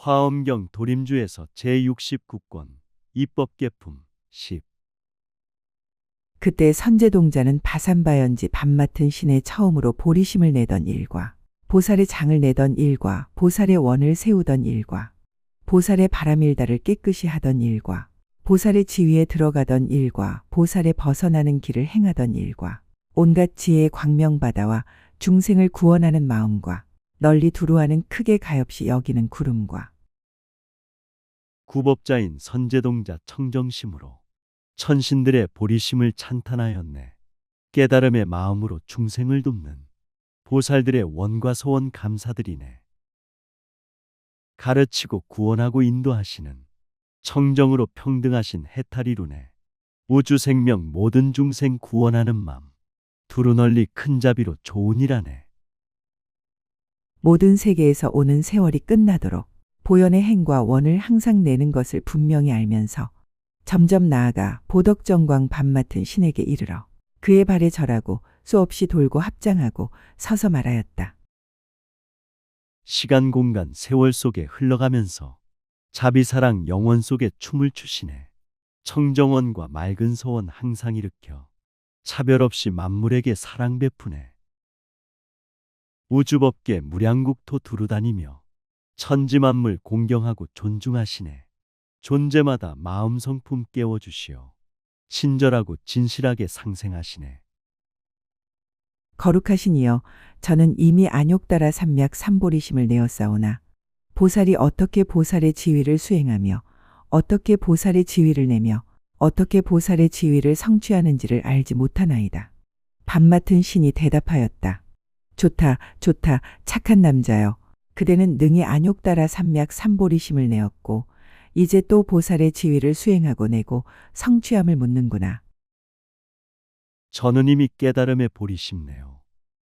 화엄경 도림주에서 제69권 입법개품 10. 그때 선제동자는 바산바연지 밥 맡은 신에 처음으로 보리심을 내던 일과 보살의 장을 내던 일과 보살의 원을 세우던 일과 보살의 바람일다를 깨끗이 하던 일과 보살의 지위에 들어가던 일과 보살의 벗어나는 길을 행하던 일과 온갖 지혜의 광명바다와 중생을 구원하는 마음과 널리 두루하는 크게 가엾이 여기는 구름과 구법자인 선제동자 청정심으로 천신들의 보리심을 찬탄하였네. 깨달음의 마음으로 중생을 돕는 보살들의 원과 소원 감사드리네. 가르치고 구원하고 인도하시는 청정으로 평등하신 해탈이루네. 우주생명 모든 중생 구원하는 맘 두루 널리 큰 자비로 좋은 일하네. 모든 세계에서 오는 세월이 끝나도록 보현의 행과 원을 항상 내는 것을 분명히 알면서 점점 나아가 보덕정광 밥 맡은 신에게 이르러 그의 발에 절하고 수없이 돌고 합장하고 서서 말하였다. 시간 공간 세월 속에 흘러가면서 자비사랑 영원 속에 춤을 추시네. 청정원과 맑은 소원 항상 일으켜 차별 없이 만물에게 사랑 베푸네. 우주법계 무량국토 두루다니며 천지만물 공경하고 존중하시네. 존재마다 마음 성품 깨워주시어 친절하고 진실하게 상생하시네. 거룩하신 이여, 저는 이미 안욕따라 삼맥 삼보리심을 내었사오나 보살이 어떻게 보살의 지위를 수행하며 어떻게 보살의 지위를 내며 어떻게 보살의 지위를 성취하는지를 알지 못하나이다. 밥 맡은 신이 대답하였다. 좋다, 좋다, 착한 남자여. 그대는 능히 안욕따라 삼맥 삼보리심을 내었고 이제 또 보살의 지위를 수행하고 내고 성취함을 묻는구나. 저는 이미 깨달음에 보리심내요.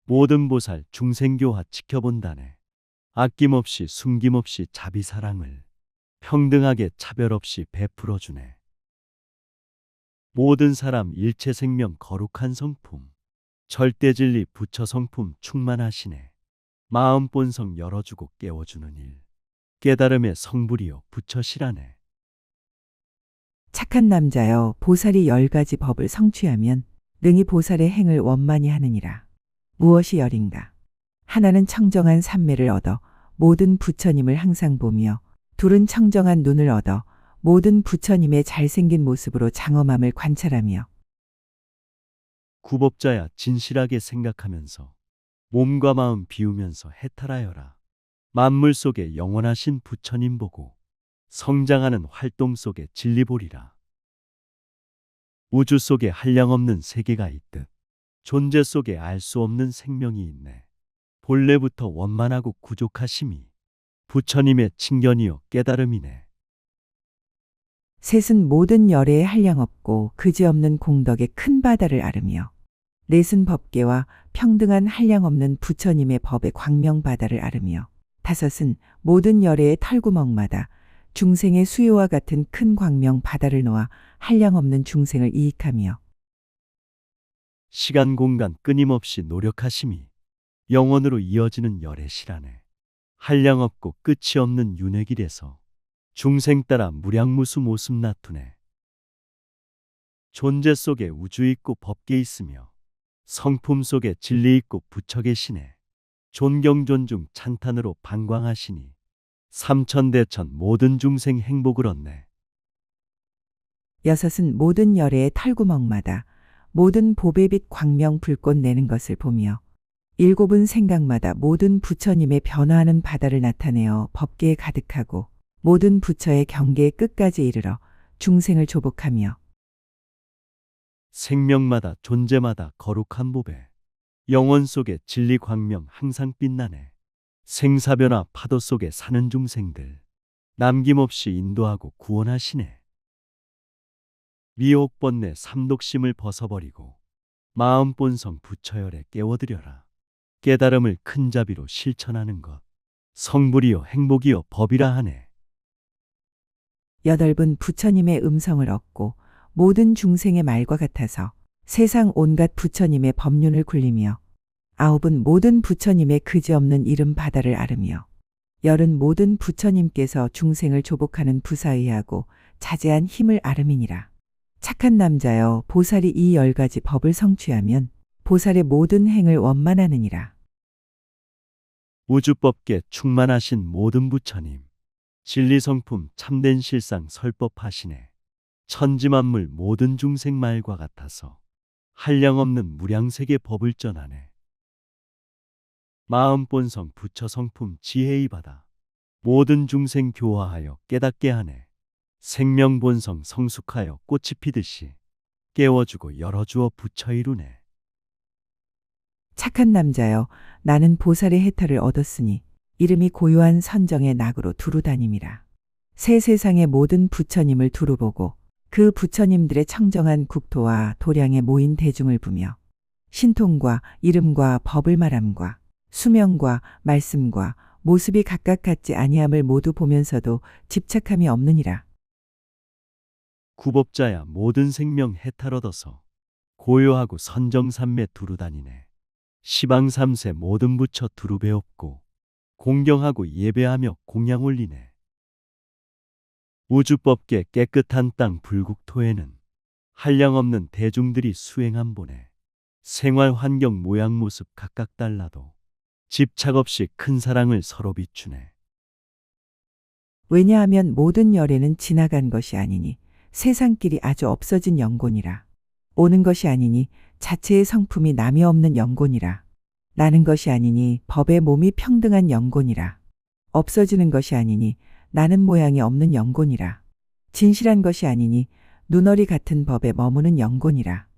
모든 보살 중생교화 지켜본다네. 아낌없이 숨김없이 자비사랑을 평등하게 차별 없이 베풀어주네. 모든 사람 일체생명 거룩한 성품 절대진리 부처 성품 충만하시네. 마음 본성 열어주고 깨워주는 일 깨달음의 성불이요 부처시라네. 착한 남자여, 보살이 10가지 법을 성취하면 능히 보살의 행을 원만히 하느니라. 무엇이 열인가? 하나는 청정한 삼매를 얻어 모든 부처님을 항상 보며, 둘은 청정한 눈을 얻어 모든 부처님의 잘생긴 모습으로 장엄함을 관찰하며, 구법자야 진실하게 생각하면서 몸과 마음 비우면서 해탈하여라. 만물 속에 영원하신 부처님 보고 성장하는 활동 속에 진리 보리라. 우주 속에 한량없는 세계가 있듯 존재 속에 알 수 없는 생명이 있네. 본래부터 원만하고 구족하심이 부처님의 칭견이요 깨달음이네. 셋은 모든 열애에 한량없고 그지없는 공덕의 큰 바다를 앓으며, 넷은 법계와 평등한 한량없는 부처님의 법의 광명 바다를 앓으며, 다섯은 모든 열애의 털구멍마다 중생의 수요와 같은 큰 광명 바다를 놓아 한량없는 중생을 이익하며, 시간 공간 끊임없이 노력하심이 영원으로 이어지는 열의 시라네. 한량없고 끝이 없는 윤회 길에서 중생 따라 무량무수 모습 나투네. 존재 속에 우주 있고 법계 있으며 성품 속에 진리 있고 부처 계시네. 존경 존중 찬탄으로 방광하시니 삼천대천 모든 중생 행복을 얻네. 여섯은 모든 열애의 털구멍마다 모든 보배빛 광명 불꽃 내는 것을 보며, 일곱은 생각마다 모든 부처님의 변화하는 바다를 나타내어 법계에 가득하고 모든 부처의 경계의 끝까지 이르러 중생을 조복하며, 생명마다 존재마다 거룩한 보배 영원 속에 진리 광명 항상 빛나네. 생사변화 파도 속에 사는 중생들 남김없이 인도하고 구원하시네. 미혹 번뇌 삼독심을 벗어버리고 마음 본성 부처열에 깨워드려라. 깨달음을 큰 자비로 실천하는 것 성불이요 행복이요 법이라 하네. 여덟은 부처님의 음성을 얻고 모든 중생의 말과 같아서 세상 온갖 부처님의 법륜을 굴리며, 아홉은 모든 부처님의 그지없는 이름 바다를 앓으며, 열은 모든 부처님께서 중생을 조복하는 부사의하고 자제한 힘을 아름이니라. 착한 남자여, 보살이 이 10가지 법을 성취하면 보살의 모든 행을 원만하느니라. 우주법계 충만하신 모든 부처님, 진리성품 참된 실상 설법하시네. 천지만물 모든 중생 말과 같아서 한량없는 무량세계 법을 전하네. 마음본성 부처성품 지혜의 바다, 모든 중생 교화하여 깨닫게 하네. 생명본성 성숙하여 꽃이 피듯이 깨워주고 열어주어 부처 이루네. 착한 남자여, 나는 보살의 해탈을 얻었으니 이름이 고요한 선정의 낙으로 두루 다님이라. 새 세상의 모든 부처님을 두루 보고 그 부처님들의 청정한 국토와 도량에 모인 대중을 보며 신통과 이름과 법을 말함과 수명과 말씀과 모습이 각각 같지 아니함을 모두 보면서도 집착함이 없느니라. 구법자야 모든 생명 해탈 얻어서 고요하고 선정삼매 두루 다니네. 시방삼세 모든 부처 두루 배웠고 공경하고 예배하며 공양 올리네. 우주법계 깨끗한 땅 불국토에는 한량없는 대중들이 수행한 보네. 생활 환경 모양 모습 각각 달라도 집착 없이 큰 사랑을 서로 비추네. 왜냐하면 모든 열애는 지나간 것이 아니니 세상길이 아주 없어진 영곤이라. 오는 것이 아니니 자체의 성품이 남이 없는 영곤이라. 나는 것이 아니니 법의 몸이 평등한 영곤이라. 없어지는 것이 아니니 나는 모양이 없는 영곤이라. 진실한 것이 아니니 눈어리 같은 법에 머무는 영곤이라.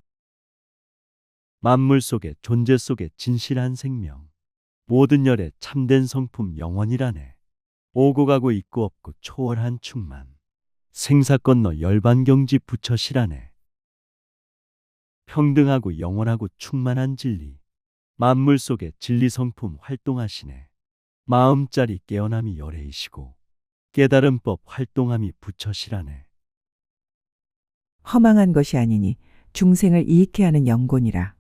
만물 속에 존재 속에 진실한 생명, 모든 열의 참된 성품 영원이라네. 오고 가고 있고 없고 초월한 충만, 생사 건너 열반경지 부처시라네. 평등하고 영원하고 충만한 진리, 만물 속에 진리 성품 활동하시네. 마음자리 깨어남이 열애이시고 깨달은 법 활동함이 부처시라네. 허망한 것이 아니니 중생을 이익해 하는 영곤이라.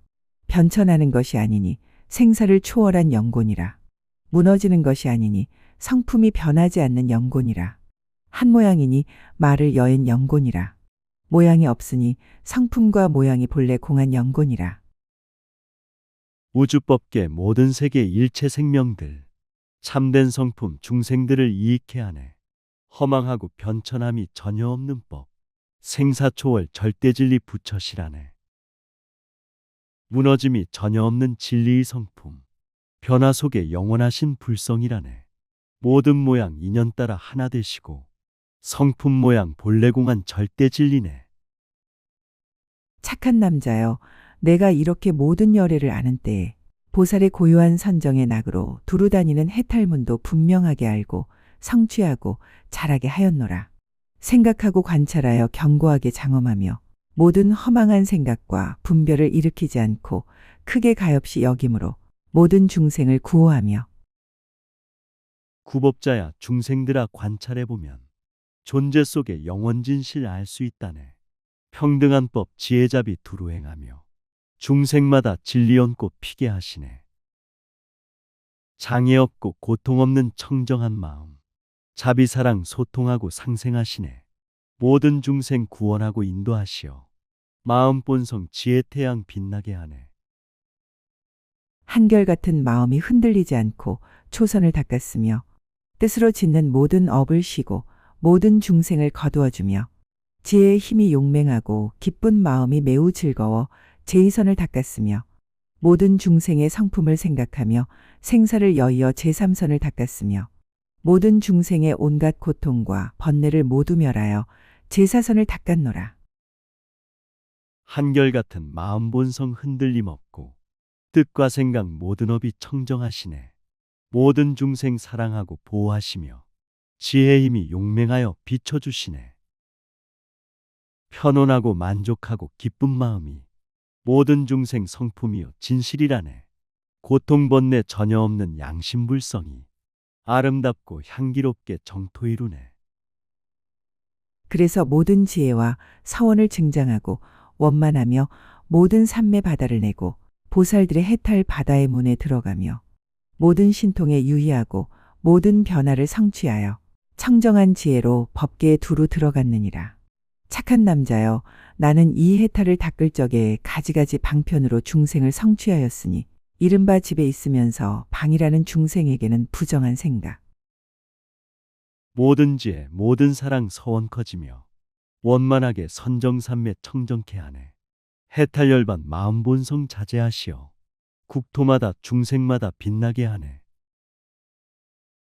변천하는 것이 아니니 생사를 초월한 영곤이라. 무너지는 것이 아니니 성품이 변하지 않는 영곤이라. 한 모양이니 말을 여엔 영곤이라. 모양이 없으니 성품과 모양이 본래 공한 영곤이라. 우주법계 모든 세계 일체 생명들, 참된 성품 중생들을 이익해 하네. 허망하고 변천함이 전혀 없는 법, 생사초월 절대진리 부처시라네. 무너짐이 전혀 없는 진리의 성품, 변화 속에 영원하신 불성이라네. 모든 모양 인연 따라 하나 되시고 성품 모양 본래 공한 절대진리네. 착한 남자여, 내가 이렇게 모든 열애를 아는 때에 보살의 고요한 선정의 낙으로 두루 다니는 해탈문도 분명하게 알고 성취하고 잘하게 하였노라. 생각하고 관찰하여 견고하게 장엄하며 모든 허망한 생각과 분별을 일으키지 않고 크게 가엾이 여김으로 모든 중생을 구호하며 구법자야 중생들아 관찰해보면 존재 속에 영원진실 알 수 있다네. 평등한 법 지혜자비 두루 행하며 중생마다 진리 얹고 피게 하시네. 장애 없고 고통 없는 청정한 마음, 자비사랑 소통하고 상생하시네. 모든 중생 구원하고 인도하시어 마음본성 지혜태양 빛나게 하네. 한결같은 마음이 흔들리지 않고 초선을 닦았으며 뜻으로 짓는 모든 업을 쉬고 모든 중생을 거두어주며 지혜의 힘이 용맹하고 기쁜 마음이 매우 즐거워 제2선을 닦았으며 모든 중생의 성품을 생각하며 생사를 여의어 제3선을 닦았으며 모든 중생의 온갖 고통과 번뇌를 모두 멸하여 제4선을 닦았노라. 한결같은 마음본성 흔들림 없고 뜻과 생각 모든 업이 청정하시네. 모든 중생 사랑하고 보호하시며 지혜의 힘이 용맹하여 비춰주시네. 편온하고 만족하고 기쁜 마음이 모든 중생 성품이요 진실이라네. 고통 번뇌 전혀 없는 양심불성이 아름답고 향기롭게 정토 이루네. 그래서 모든 지혜와 사원을 증장하고 원만하며 모든 삼매 바다를 내고 보살들의 해탈 바다의 문에 들어가며 모든 신통에 유의하고 모든 변화를 성취하여 청정한 지혜로 법계에 두루 들어갔느니라. 착한 남자여, 나는 이 해탈을 닦을 적에 가지가지 방편으로 중생을 성취하였으니 이른바 집에 있으면서 방이라는 중생에게는 부정한 생각. 모든 지혜 모든 사랑 서원 커지며 원만하게 선정삼매 청정케 하네. 해탈열반 마음 본성 자제하시어 국토마다 중생마다 빛나게 하네.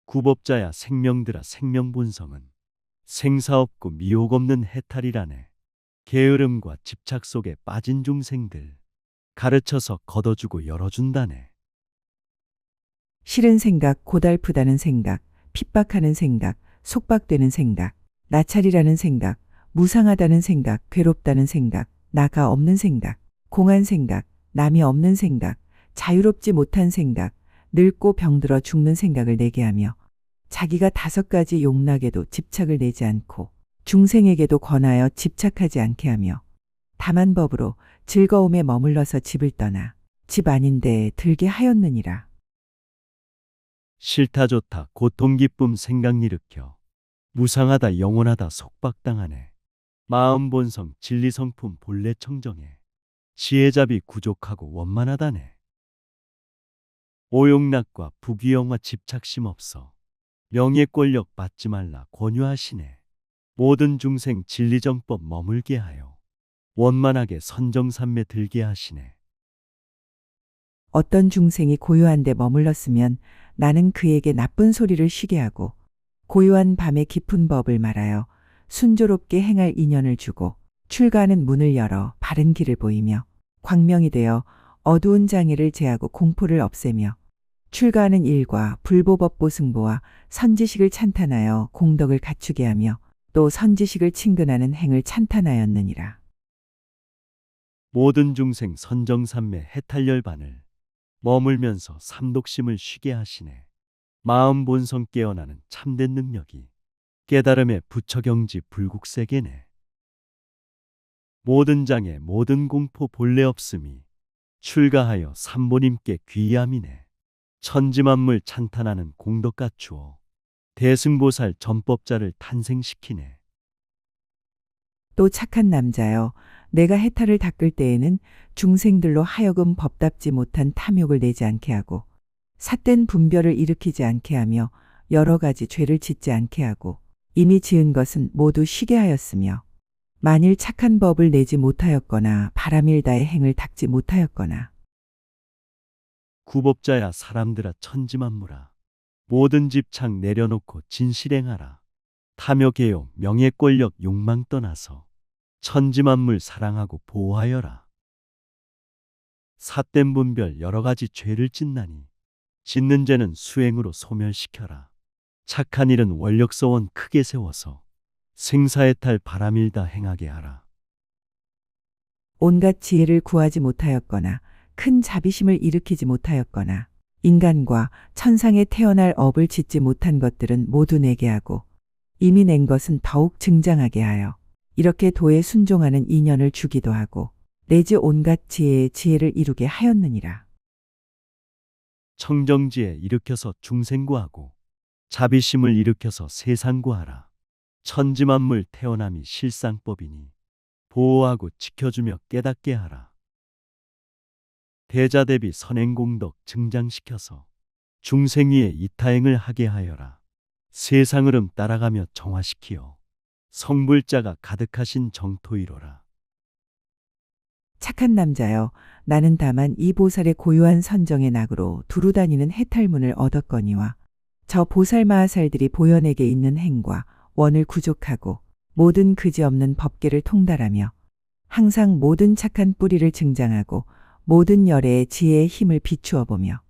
구법자야 생명들아 생명 본성은 생사 없고 미혹 없는 해탈이라네. 게으름과 집착 속에 빠진 중생들 가르쳐서 걷어주고 열어준다네. 싫은 생각, 고달프다는 생각, 핍박하는 생각, 속박되는 생각, 나찰이라는 생각, 무상하다는 생각, 괴롭다는 생각, 나가 없는 생각, 공한 생각, 남이 없는 생각, 자유롭지 못한 생각, 늙고 병들어 죽는 생각을 내게 하며 자기가 5가지 욕락에도 집착을 내지 않고 중생에게도 권하여 집착하지 않게 하며 다만 법으로 즐거움에 머물러서 집을 떠나 집 아닌데 들게 하였느니라. 싫다 좋다 고통 기쁨 생각 일으켜 무상하다 영원하다 속박당하네. 마음 본성 진리 성품 본래 청정해 지혜잡이 구족하고 원만하다네. 오욕락과 부귀영화 집착심 없어 명예 권력 받지 말라 권유하시네. 모든 중생 진리정법 머물게 하여 원만하게 선정삼매 들게 하시네. 어떤 중생이 고요한 데 머물렀으면 나는 그에게 나쁜 소리를 쉬게 하고 고요한 밤에 깊은 법을 말하여 순조롭게 행할 인연을 주고 출가하는 문을 열어 바른 길을 보이며 광명이 되어 어두운 장애를 제하고 공포를 없애며 출가하는 일과 불보법보 승보와 선지식을 찬탄하여 공덕을 갖추게 하며 또 선지식을 친근하는 행을 찬탄하였느니라. 모든 중생 선정삼매 해탈열반을 머물면서 삼독심을 쉬게 하시네. 마음 본성 깨어나는 참된 능력이 깨달음의 부처경지 불국세계네. 모든 장애 모든 공포 본래 없음이 출가하여 삼보님께 귀함이네. 천지만물 찬탄하는 공덕 갖추어 대승보살 전법자를 탄생시키네. 또 착한 남자여, 내가 해탈을 닦을 때에는 중생들로 하여금 법답지 못한 탐욕을 내지 않게 하고 삿된 분별을 일으키지 않게 하며 여러 가지 죄를 짓지 않게 하고 이미 지은 것은 모두 쉬게 하였으며 만일 착한 법을 내지 못하였거나 바람일다의 행을 닦지 못하였거나 구법자야 사람들아 천지만물아 모든 집착 내려놓고 진실행하라. 탐욕 개욕 명예 권력 욕망 떠나서 천지만물 사랑하고 보호하여라. 삿된 분별 여러 가지 죄를 짓나니 짓는 죄는 수행으로 소멸시켜라. 착한 일은 원력서원 크게 세워서 생사해탈 바람일다 행하게 하라. 온갖 지혜를 구하지 못하였거나 큰 자비심을 일으키지 못하였거나 인간과 천상에 태어날 업을 짓지 못한 것들은 모두 내게 하고 이미 낸 것은 더욱 증장하게 하여 이렇게 도에 순종하는 인연을 주기도 하고 내지 온갖 지혜의 지혜를 이루게 하였느니라. 청정지에 일으켜서 중생구하고 자비심을 일으켜서 세상구하라. 천지만물 태어남이 실상법이니 보호하고 지켜주며 깨닫게 하라. 대자대비 선행공덕 증장시켜서 중생 위에 이타행을 하게 하여라. 세상 흐름 따라가며 정화시키어 성불자가 가득하신 정토이로라. 착한 남자여, 나는 다만 이 보살의 고유한 선정의 낙으로 두루 다니는 해탈문을 얻었거니와 저 보살 마하살들이 보현에게 있는 행과 원을 구족하고 모든 그지없는 법계를 통달하며 항상 모든 착한 뿌리를 증장하고 모든 열애의 지혜의 힘을 비추어 보며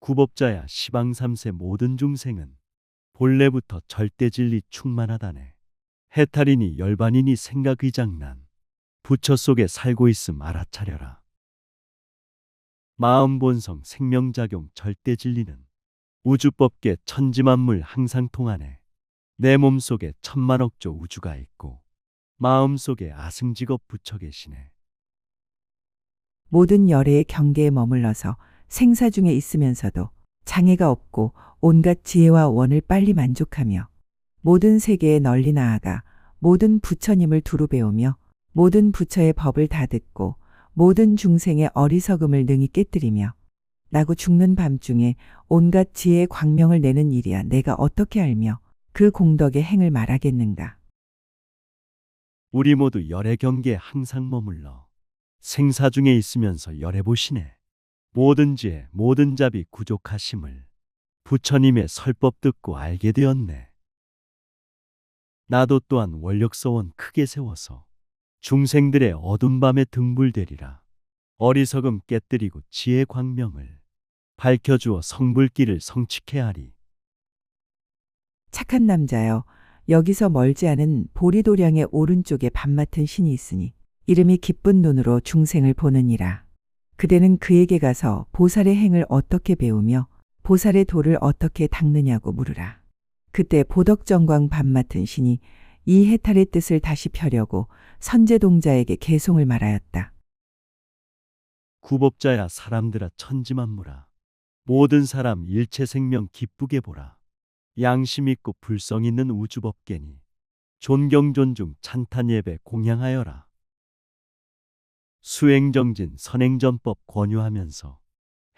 구법자야 시방삼세 모든 중생은 본래부터 절대진리 충만하다네. 해탈이니 열반이니 생각의장난 부처 속에 살고 있음 알아차려라. 마음 본성 생명작용 절대진리는 우주법계 천지만물 항상 통하네. 내 몸속에 천만억조 우주가 있고 마음속에 아승직업 부처 계시네. 모든 열애의 경계에 머물러서 생사 중에 있으면서도 장애가 없고 온갖 지혜와 원을 빨리 만족하며 모든 세계에 널리 나아가 모든 부처님을 두루 배우며 모든 부처의 법을 다 듣고 모든 중생의 어리석음을 능히 깨뜨리며 나고 죽는 밤중에 온갖 지혜의 광명을 내는 일이야 내가 어떻게 알며 그 공덕의 행을 말하겠는가. 우리 모두 열의 경계에 항상 머물러 생사 중에 있으면서 열해 보시네. 모든 지혜, 모든 잡이 구족하심을 부처님의 설법 듣고 알게 되었네. 나도 또한 원력서원 크게 세워서 중생들의 어둠 밤에 등불되리라. 어리석음 깨뜨리고 지혜 광명을 밝혀주어 성불길을 성취케 하리. 착한 남자여, 여기서 멀지 않은 보리도량의 오른쪽에 밤 맡은 신이 있으니 이름이 기쁜 눈으로 중생을 보느니라. 그대는 그에게 가서 보살의 행을 어떻게 배우며 보살의 도를 어떻게 닦느냐고 물으라. 그때 보덕정광 밤 맡은 신이 이 해탈의 뜻을 다시 펴려고 선제동자에게 개송을 말하였다. 구법자야 사람들아 천지만물아. 모든 사람 일체 생명 기쁘게 보라. 양심 있고 불성 있는 우주법계니 존경 존중 찬탄 예배 공양하여라. 수행정진 선행전법 권유하면서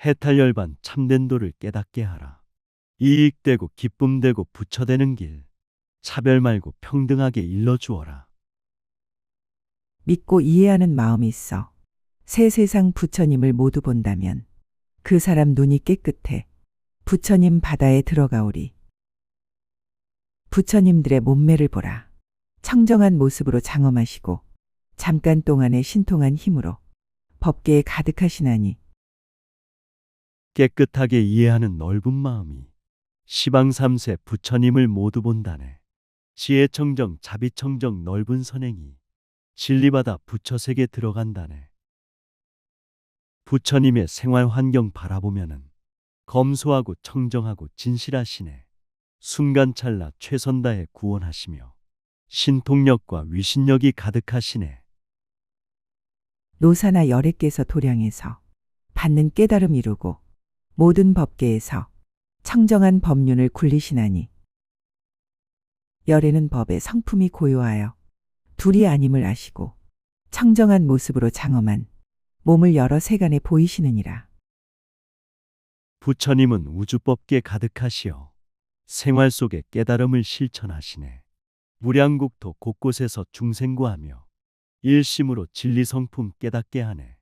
해탈열반 참된 도를 깨닫게 하라. 이익되고 기쁨되고 부처되는 길 차별 말고 평등하게 일러주어라. 믿고 이해하는 마음이 있어 새 세상 부처님을 모두 본다면 그 사람 눈이 깨끗해 부처님 바다에 들어가오리. 부처님들의 몸매를 보라. 청정한 모습으로 장엄하시고 잠깐 동안의 신통한 힘으로 법계에 가득하시나니 깨끗하게 이해하는 넓은 마음이 시방삼세 부처님을 모두 본다네. 지혜청정 자비청정 넓은 선행이 진리바다 부처세계 들어간다네. 부처님의 생활 환경 바라보면은 검소하고 청정하고 진실하시네. 순간찰나 최선 다해 구원하시며 신통력과 위신력이 가득하시네. 노사나 열애께서 도량에서 받는 깨달음 이루고 모든 법계에서 청정한 법륜을 굴리시나니 열애는 법의 성품이 고요하여 둘이 아님을 아시고 청정한 모습으로 장엄한 몸을 여러 세간에 보이시느니라. 부처님은 우주법계 가득하시어 생활 속에 깨달음을 실천하시네. 무량국토 곳곳에서 중생구하며 일심으로 진리성품 깨닫게 하네.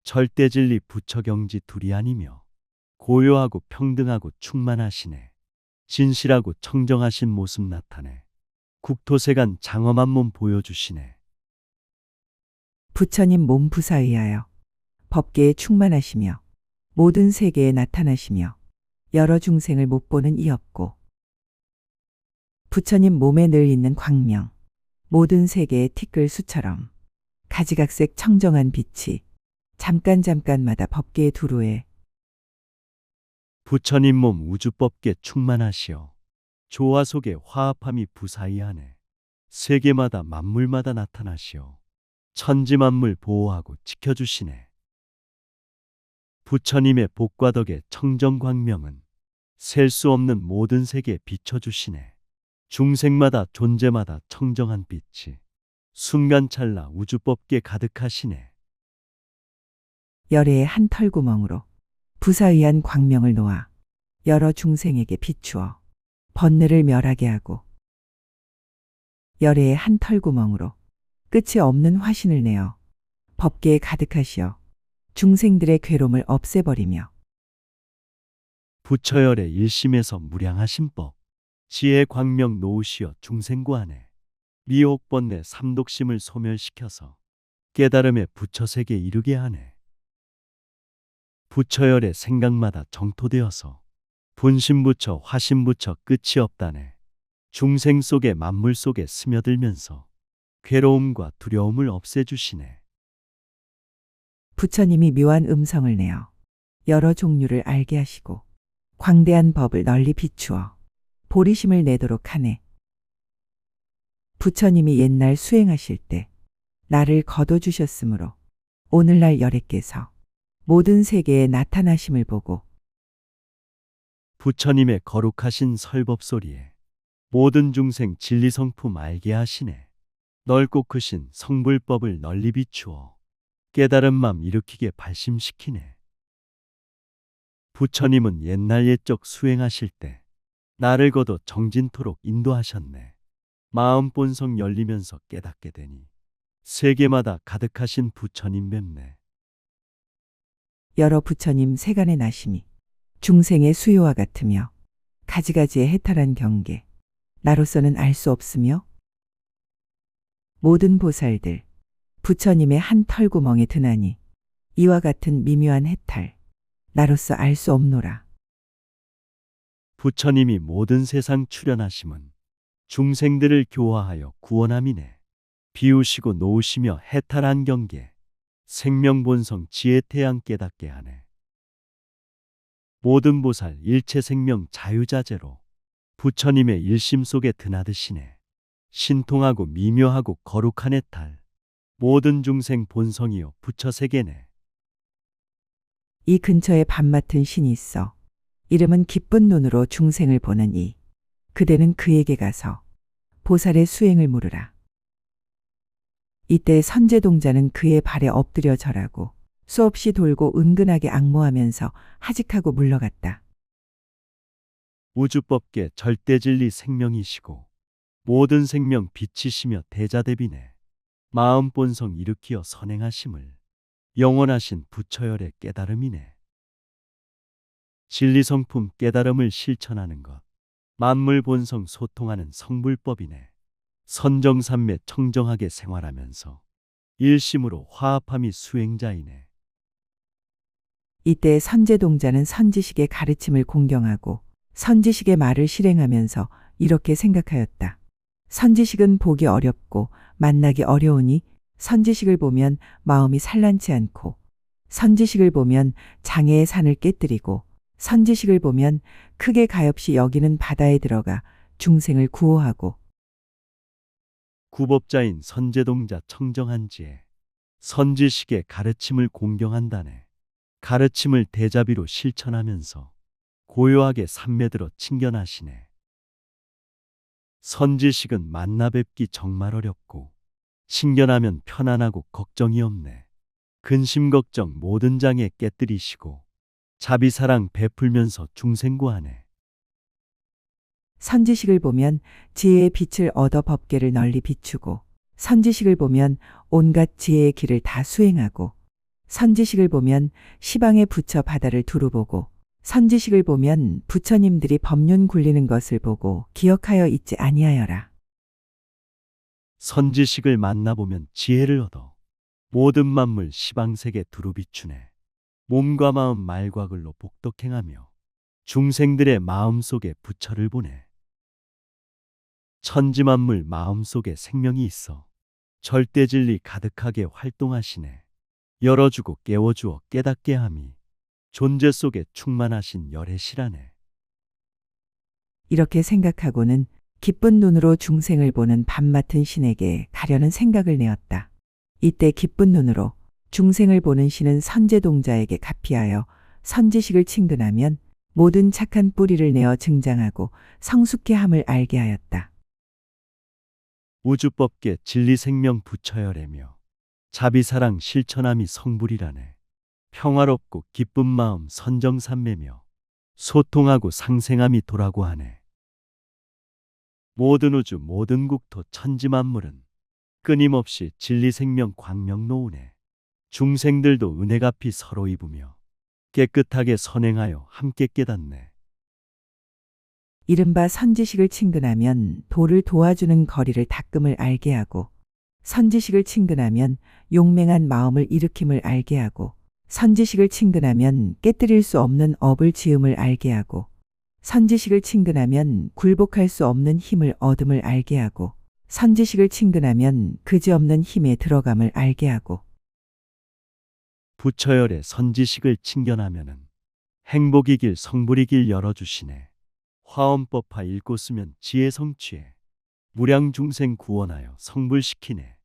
절대진리 부처경지 둘이 아니며 고요하고 평등하고 충만하시네. 진실하고 청정하신 모습 나타내 국토세간 장엄한 몸 보여주시네. 부처님 몸 부사의하여 법계에 충만하시며 모든 세계에 나타나시며 여러 중생을 못 보는 이없고 부처님 몸에 늘 있는 광명 모든 세계의 티끌 수처럼 가지각색 청정한 빛이 잠깐마다 법계에 두루해 부처님 몸 우주법계 충만하시어 조화 속에 화합함이 부사이하네. 세계마다 만물마다 나타나시어 천지만물 보호하고 지켜주시네. 부처님의 복과 덕의 청정광명은 셀 수 없는 모든 세계에 비춰주시네. 중생마다 존재마다 청정한 빛이 순간찰나 우주법계 가득하시네. 열애의 한 털구멍으로 부사의한 광명을 놓아 여러 중생에게 비추어 번뇌를 멸하게 하고 열애의 한 털구멍으로 끝이 없는 화신을 내어 법계에 가득하시어 중생들의 괴로움을 없애버리며 부처열의 일심에서 무량하신 법 지혜 광명 놓으시어 중생구하네. 미혹 번뇌 삼독심을 소멸시켜서 깨달음의 부처세계 이르게 하네. 부처열의 생각마다 정토되어서 분신부처 화신부처 끝이 없다네. 중생 속에 만물 속에 스며들면서 괴로움과 두려움을 없애주시네. 부처님이 묘한 음성을 내어 여러 종류를 알게 하시고 광대한 법을 널리 비추어 보리심을 내도록 하네. 부처님이 옛날 수행하실 때 나를 거둬주셨으므로 오늘날 열애께서 모든 세계에 나타나심을 보고 부처님의 거룩하신 설법 소리에 모든 중생 진리 성품 알게 하시네. 넓고 크신 성불법을 널리 비추어 깨달은 맘 일으키게 발심시키네. 부처님은 옛날 옛적 수행하실 때 나를 거둬 정진토록 인도하셨네. 마음 본성 열리면서 깨닫게 되니 세계마다 가득하신 부처님 뵙네. 여러 부처님 세간의 나심이 중생의 수요와 같으며 가지가지의 해탈한 경계 나로서는 알 수 없으며 모든 보살들 부처님의 한 털구멍에 드나니 이와 같은 미묘한 해탈 나로서 알 수 없노라. 부처님이 모든 세상 출현하심은 중생들을 교화하여 구원함이네. 비우시고 놓으시며 해탈한 경계 생명본성 지혜태양 깨닫게 하네. 모든 보살 일체 생명 자유자재로 부처님의 일심 속에 드나드시네. 신통하고 미묘하고 거룩한 해탈 모든 중생 본성이요 부처세계네. 이 근처에 밥 맡은 신이 있어 이름은 기쁜 눈으로 중생을 보는 이. 그대는 그에게 가서 보살의 수행을 물으라. 이때 선제동자는 그의 발에 엎드려 절하고 수없이 돌고 은근하게 앙모하면서 하직하고 물러갔다. 우주법계 절대진리 생명이시고 모든 생명 빛이시며 대자대비네. 마음 본성 일으키어 선행하심을 영원하신 부처열의 깨달음이네. 진리성품 깨달음을 실천하는 것 만물 본성 소통하는 성불법이네. 선정삼매 청정하게 생활하면서 일심으로 화합함이 수행자이네. 이때 선제동자는 선지식의 가르침을 공경하고 선지식의 말을 실행하면서 이렇게 생각하였다. 선지식은 보기 어렵고 만나기 어려우니 선지식을 보면 마음이 산란치 않고 선지식을 보면 장애의 산을 깨뜨리고 선지식을 보면 크게 가엾이 여기는 바다에 들어가 중생을 구호하고 구법자인 선제동자 청정한지에 선지식의 가르침을 공경한다네. 가르침을 대자비로 실천하면서 고요하게 삼매들어 친견하시네. 선지식은 만나 뵙기 정말 어렵고 친견하면 편안하고 걱정이 없네. 근심 걱정 모든 장애 깨뜨리시고 자비사랑 베풀면서 중생구하네. 선지식을 보면 지혜의 빛을 얻어 법계를 널리 비추고 선지식을 보면 온갖 지혜의 길을 다 수행하고 선지식을 보면 시방의 부처 바다를 두루 보고 선지식을 보면 부처님들이 법륜 굴리는 것을 보고 기억하여 있지 아니하여라. 선지식을 만나보면 지혜를 얻어 모든 만물 시방세계 두루 비추네. 몸과 마음 말과 글로 복덕행하며 중생들의 마음속에 부처를 보내. 천지만물 마음속에 생명이 있어 절대진리 가득하게 활동하시네. 열어주고 깨워주어 깨닫게 함이 존재 속에 충만하신 열의 실하네. 이렇게 생각하고는 기쁜 눈으로 중생을 보는 밥 맡은 신에게 가려는 생각을 내었다. 이때 기쁜 눈으로 중생을 보는 신은 선제동자에게 가피하여 선지식을 친근하면 모든 착한 뿌리를 내어 증장하고 성숙케 함을 알게 하였다. 우주법계 진리생명 부처열애며 자비사랑 실천함이 성불이라네. 평화롭고 기쁜 마음 선정삼매며 소통하고 상생함이 도라고 하네. 모든 우주 모든 국토 천지만물은 끊임없이 진리생명 광명 놓으네. 중생들도 은혜 갚이 서로 입으며 깨끗하게 선행하여 함께 깨닫네. 이른바 선지식을 친근하면 도를 도와주는 거리를 닦음을 알게 하고 선지식을 친근하면 용맹한 마음을 일으킴을 알게 하고 선지식을 친근하면 깨뜨릴 수 없는 업을 지음을 알게 하고 선지식을 친근하면 굴복할 수 없는 힘을 얻음을 알게 하고 선지식을 친근하면 그지없는 힘에 들어감을 알게 하고 부처열의 선지식을 친견하면은 행복이길 성불이길 열어주시네. 화엄법화 읽고 쓰면 지혜 성취해 무량 중생 구원하여 성불시키네.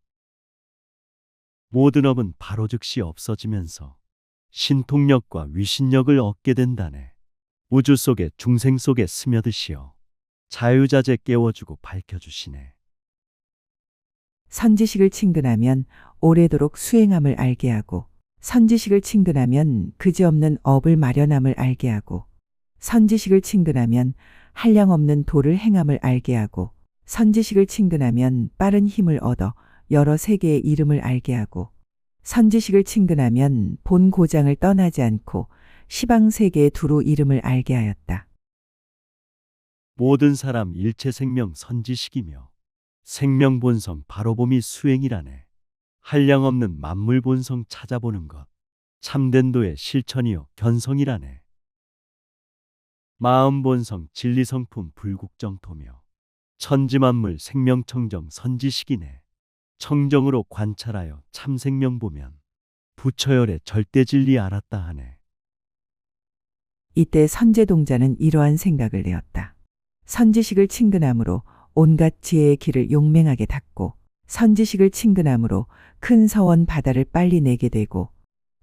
모든 업은 바로 즉시 없어지면서 신통력과 위신력을 얻게 된다네. 우주 속에 중생 속에 스며드시어 자유자재 깨워주고 밝혀주시네. 선지식을 친근하면 오래도록 수행함을 알게 하고, 선지식을 친근하면 그지없는 업을 마련함을 알게 하고, 선지식을 친근하면 한량없는 도를 행함을 알게 하고, 선지식을 친근하면 빠른 힘을 얻어 여러 세계의 이름을 알게 하고, 선지식을 친근하면 본 고장을 떠나지 않고 시방 세계의 두루 이름을 알게 하였다. 모든 사람 일체 생명 선지식이며 생명 본성 바로봄이 수행이라네. 한량없는 만물 본성 찾아보는 것 참된 도의 실천이요 견성이라네. 마음 본성 진리 성품 불국정토며 천지만물 생명청정 선지식이네. 청정으로 관찰하여 참생명 보면 부처열의 절대진리 알았다 하네. 이때 선제동자는 이러한 생각을 내었다. 선지식을 친근함으로 온갖 지혜의 길을 용맹하게 닫고, 선지식을 친근함으로 큰 서원 바다를 빨리 내게 되고,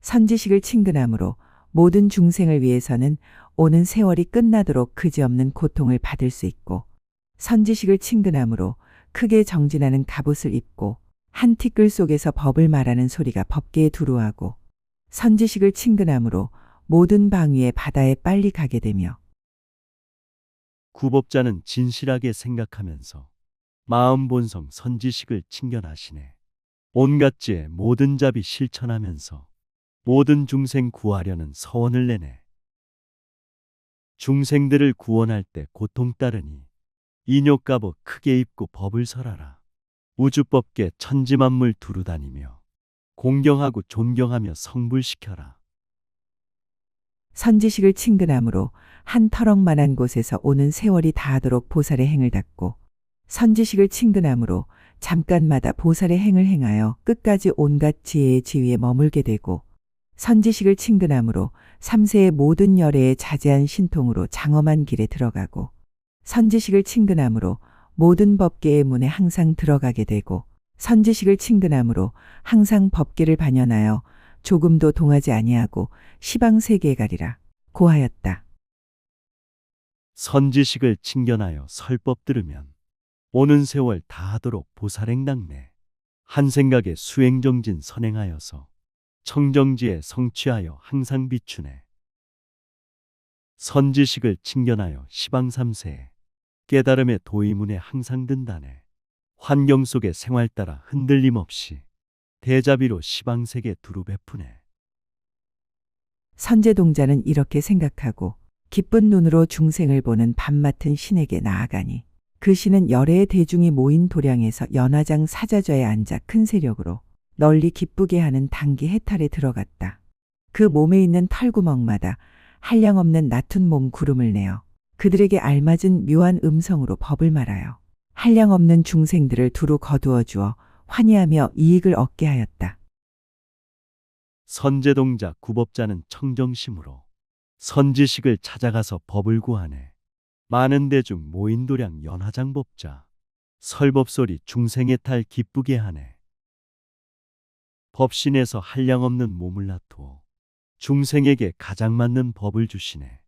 선지식을 친근함으로 모든 중생을 위해서는 오는 세월이 끝나도록 그지없는 고통을 받을 수 있고, 선지식을 친근함으로 크게 정진하는 갑옷을 입고 한 티끌 속에서 법을 말하는 소리가 법계에 두루하고, 선지식을 친근함으로 모든 방위의 바다에 빨리 가게 되며, 구법자는 진실하게 생각하면서 마음 본성 선지식을 친견하시네. 온갖 지혜 모든 자비 실천하면서 모든 중생 구하려는 서원을 내네. 중생들을 구원할 때 고통 따르니 인욕갑옷 크게 입고 법을 설하라. 우주법계 천지만물 두루 다니며 공경하고 존경하며 성불시켜라. 선지식을 친근함으로 한 터럭만한 곳에서 오는 세월이 다하도록 보살의 행을 닦고, 선지식을 친근함으로 잠깐마다 보살의 행을 행하여 끝까지 온갖 지혜의 지위에 머물게 되고, 선지식을 친근함으로 삼세의 모든 열애에 자제한 신통으로 장엄한 길에 들어가고, 선지식을 친근함으로 모든 법계의 문에 항상 들어가게 되고, 선지식을 친근함으로 항상 법계를 반연하여 조금도 동하지 아니하고 시방 세계에 가리라 고하였다. 선지식을 친견하여 설법 들으면 오는 세월 다하도록 보살행당내 한 생각에 수행정진 선행하여서 청정지에 성취하여 항상 비추네. 선지식을 친견하여 시방삼세에 깨달음의 도의문에 항상 든다네. 환경 속의 생활 따라 흔들림 없이 대자비로 시방세계 두루 베푸네. 선제동자는 이렇게 생각하고 기쁜 눈으로 중생을 보는 밤 맡은 신에게 나아가니, 그 신은 열애의 대중이 모인 도량에서 연화장 사자좌에 앉아 큰 세력으로 널리 기쁘게 하는 단기 해탈에 들어갔다. 그 몸에 있는 털구멍마다 한량없는 나툰 몸 구름을 내어 그들에게 알맞은 묘한 음성으로 법을 말하여 한량없는 중생들을 두루 거두어 주어 환희하며 이익을 얻게 하였다. 선제동자 구법자는 청정심으로 선지식을 찾아가서 법을 구하네. 많은 대중 모인 도량 연화장법자 설법소리 중생의 탈 기쁘게 하네. 법신에서 한량없는 몸을 나투어 중생에게 가장 맞는 법을 주시네.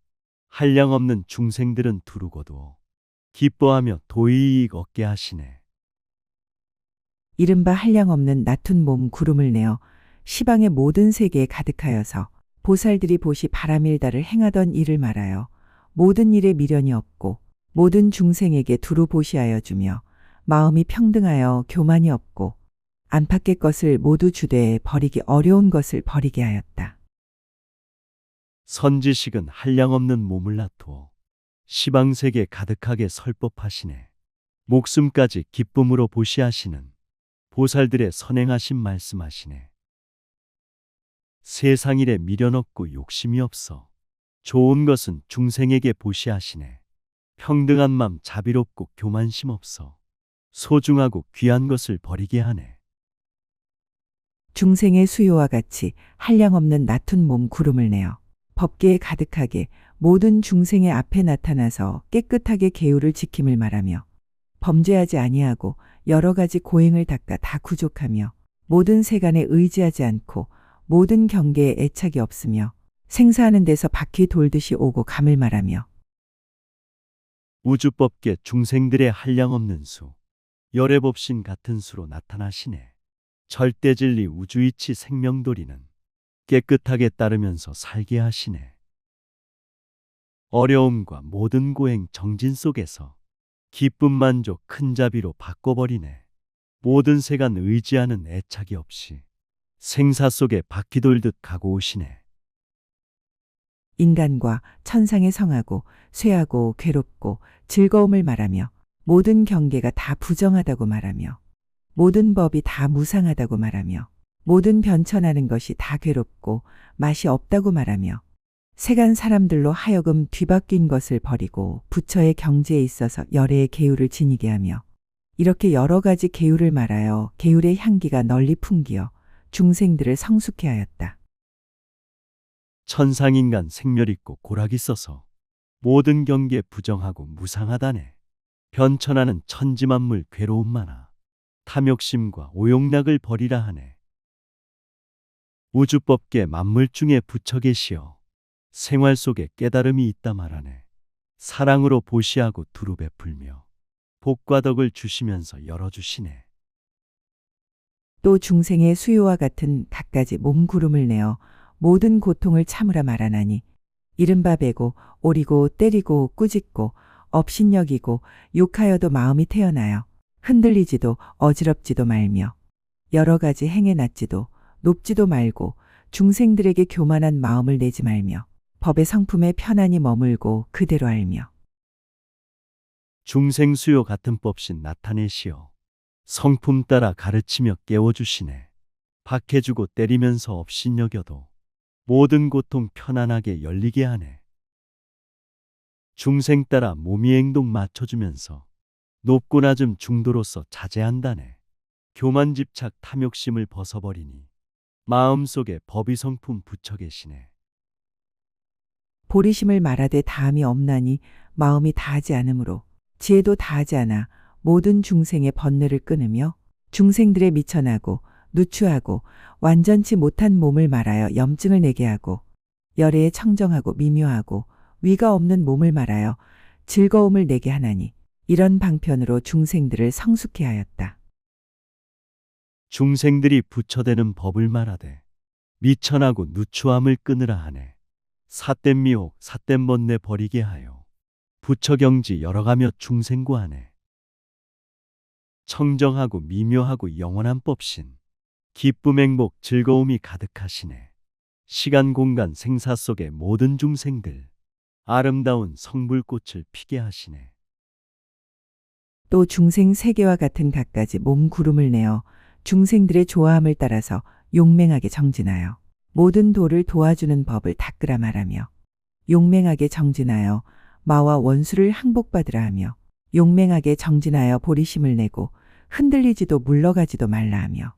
한량없는 중생들은 두루 거두어 기뻐하며 도의이익 얻게 하시네. 이른바 한량없는 나툰 몸 구름을 내어 시방의 모든 세계에 가득하여서 보살들이 보시 바라밀다를 행하던 일을 말하여 모든 일에 미련이 없고 모든 중생에게 두루 보시하여 주며 마음이 평등하여 교만이 없고 안팎의 것을 모두 주되 버리기 어려운 것을 버리게 하였다. 선지식은 한량없는 몸을 나투어 시방세계 가득하게 설법하시네. 목숨까지 기쁨으로 보시하시는 보살들의 선행하신 말씀하시네. 세상 일에 미련 없고 욕심이 없어 좋은 것은 중생에게 보시하시네. 평등한 맘 자비롭고 교만심 없어 소중하고 귀한 것을 버리게 하네. 중생의 수요와 같이 한량없는 나툰 몸 구름을 내어 법계에 가득하게 모든 중생의 앞에 나타나서 깨끗하게 계율을 지킴을 말하며 범죄하지 아니하고 여러 가지 고행을 닦아 다 구족하며 모든 세간에 의지하지 않고 모든 경계에 애착이 없으며 생사하는 데서 바퀴 돌듯이 오고 감을 말하며 우주법계 중생들의 한량없는 수, 열애법신 같은 수로 나타나시네. 절대진리 우주이치 생명도리는 깨끗하게 따르면서 살게 하시네. 어려움과 모든 고행 정진 속에서 기쁨 만족 큰 자비로 바꿔버리네. 모든 세간 의지하는 애착이 없이 생사 속에 바퀴 돌듯 가고 오시네. 인간과 천상에 성하고 쇠하고 괴롭고 즐거움을 말하며 모든 경계가 다 부정하다고 말하며 모든 법이 다 무상하다고 말하며 모든 변천하는 것이 다 괴롭고 맛이 없다고 말하며 세간 사람들로 하여금 뒤바뀐 것을 버리고 부처의 경지에 있어서 열애의 계율을 지니게 하며 이렇게 여러 가지 계율을 말하여 계율의 향기가 널리 풍기어 중생들을 성숙해 하였다. 천상인간 생멸 있고 고락이 써서 모든 경계 부정하고 무상하다네. 변천하는 천지만물 괴로움 많아 탐욕심과 오용락을 버리라 하네. 우주법계 만물 중에 부처 계시어 생활 속에 깨달음이 있다 말하네. 사랑으로 보시하고 두루 베풀며 복과 덕을 주시면서 열어주시네. 또 중생의 수요와 같은 갖가지 몸구름을 내어 모든 고통을 참으라 말하나니 이른바 베고 오리고 때리고 꾸짖고 업신여기고 욕하여도 마음이 태어나여 흔들리지도 어지럽지도 말며 여러 가지 행에 낮지도 높지도 말고 중생들에게 교만한 마음을 내지 말며 법의 성품에 편안히 머물고 그대로 알며 중생 수요 같은 법신 나타내시어 성품 따라 가르치며 깨워주시네. 박해주고 때리면서 업신여겨도 모든 고통 편안하게 열리게 하네. 중생 따라 몸이 행동 맞춰주면서 높고 낮음 중도로서 자제한다네. 교만 집착 탐욕심을 벗어버리니 마음속에 법의 성품 붙여 계시네. 보리심을 말하되 다함이 없나니 마음이 다하지 않으므로 지혜도 다하지 않아 모든 중생의 번뇌를 끊으며 중생들의 미천하고 누추하고 완전치 못한 몸을 말하여 염증을 내게 하고 열애에 청정하고 미묘하고 위가 없는 몸을 말하여 즐거움을 내게 하나니 이런 방편으로 중생들을 성숙해 하였다. 중생들이 부처되는 법을 말하되 미천하고 누추함을 끊으라 하네. 삿된 미혹 삿된 번뇌 버리게 하여 부처경지 열어가며 중생구하네. 청정하고 미묘하고 영원한 법신 기쁨 행복 즐거움이 가득하시네. 시간 공간 생사 속의 모든 중생들 아름다운 성불꽃을 피게 하시네. 또 중생 세계와 같은 갖가지 몸 구름을 내어 중생들의 좋아함을 따라서 용맹하게 정진하여 모든 도를 도와주는 법을 닦으라 말하며 용맹하게 정진하여 마와 원수를 항복받으라 하며 용맹하게 정진하여 보리심을 내고 흔들리지도 물러가지도 말라 하며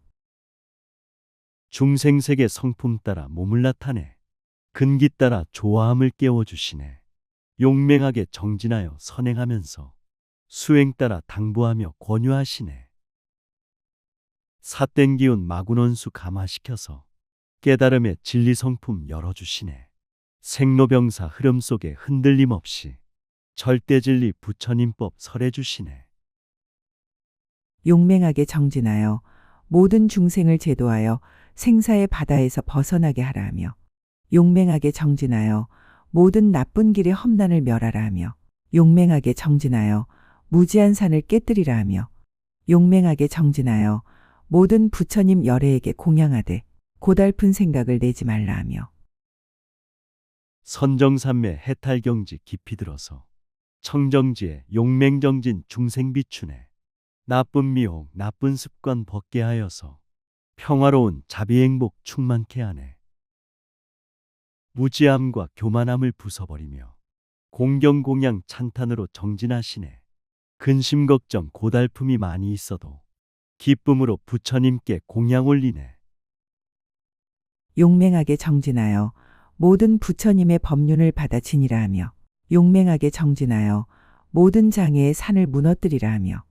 중생세계 성품 따라 몸을 나타내 근기 따라 좋아함을 깨워주시네. 용맹하게 정진하여 선행하면서 수행 따라 당부하며 권유하시네. 삿된 기운 마군원수 감화시켜서 깨달음의 진리 성품 열어주시네. 생로병사 흐름 속에 흔들림 없이 절대진리 부처님법 설해주시네. 용맹하게 정진하여 모든 중생을 제도하여 생사의 바다에서 벗어나게 하라 하며 용맹하게 정진하여 모든 나쁜 길의 험난을 멸하라 하며 용맹하게 정진하여 무지한 산을 깨뜨리라 하며 용맹하게 정진하여 모든 부처님 열애에게 공양하되 고달픈 생각을 내지 말라 하며 선정산매 해탈경지 깊이 들어서 청정지에 용맹정진 중생 비추네. 나쁜 미혹 나쁜 습관 벗게 하여서 평화로운 자비행복 충만케 하네. 무지함과 교만함을 부숴버리며 공경공양 찬탄으로 정진하시네. 근심 걱정 고달픔이 많이 있어도 기쁨으로 부처님께 공양 올리네. 용맹하게 정진하여 모든 부처님의 법륜을 받아 지니라 하며 용맹하게 정진하여 모든 장애의 산을 무너뜨리라 하며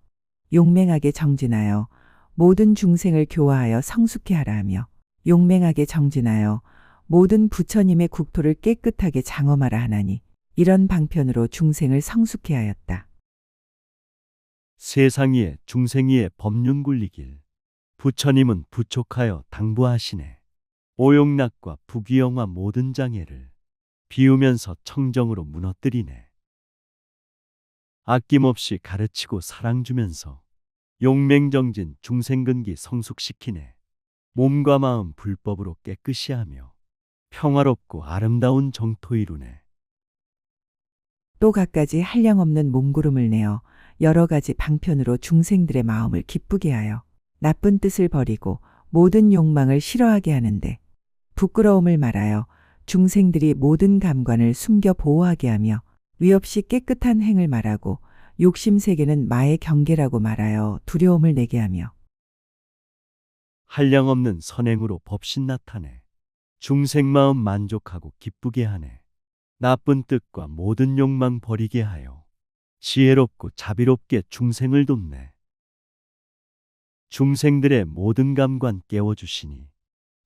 용맹하게 정진하여 모든 중생을 교화하여 성숙케 하라 하며 용맹하게 정진하여 모든 부처님의 국토를 깨끗하게 장엄하라 하나니 이런 방편으로 중생을 성숙해 하였다. 세상 위에 중생 위에 법륜 굴리길 부처님은 부촉하여 당부하시네. 오용락과 부귀영화 모든 장애를 비우면서 청정으로 무너뜨리네. 아낌없이 가르치고 사랑 주면서 용맹정진 중생근기 성숙시키네. 몸과 마음 불법으로 깨끗이 하며 평화롭고 아름다운 정토 이루네. 또 갖가지 한량없는 몸구름을 내어 여러 가지 방편으로 중생들의 마음을 기쁘게 하여 나쁜 뜻을 버리고 모든 욕망을 싫어하게 하는데 부끄러움을 말하여 중생들이 모든 감관을 숨겨 보호하게 하며 위없이 깨끗한 행을 말하고 욕심세계는 마의 경계라고 말하여 두려움을 내게 하며 한량없는 선행으로 법신 나타내 중생 마음 만족하고 기쁘게 하네. 나쁜 뜻과 모든 욕망 버리게 하여 지혜롭고 자비롭게 중생을 돕네. 중생들의 모든 감관 깨워주시니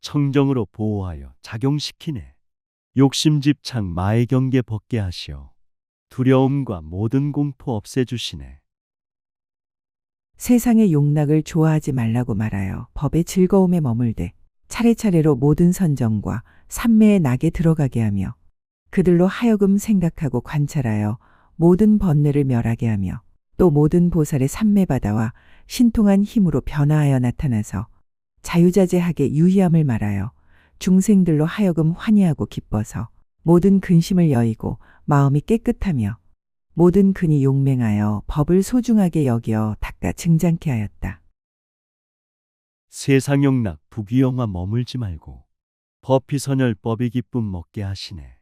청정으로 보호하여 작용시키네. 욕심 집착 마의 경계 벗게 하시어 두려움과 모든 공포 없애주시네. 세상의 욕락을 좋아하지 말라고 말하여 법의 즐거움에 머물되 차례차례로 모든 선정과 삼매의 낙에 들어가게 하며 그들로 하여금 생각하고 관찰하여 모든 번뇌를 멸하게 하며 또 모든 보살의 삼매바다와 신통한 힘으로 변화하여 나타나서 자유자재하게 유희함을 말하여 중생들로 하여금 환희하고 기뻐서 모든 근심을 여의고 마음이 깨끗하며 모든 근이 용맹하여 법을 소중하게 여기어 닦아 증장케 하였다. 세상 욕락 부귀영화 머물지 말고 법희선열 법의 기쁨 먹게 하시네.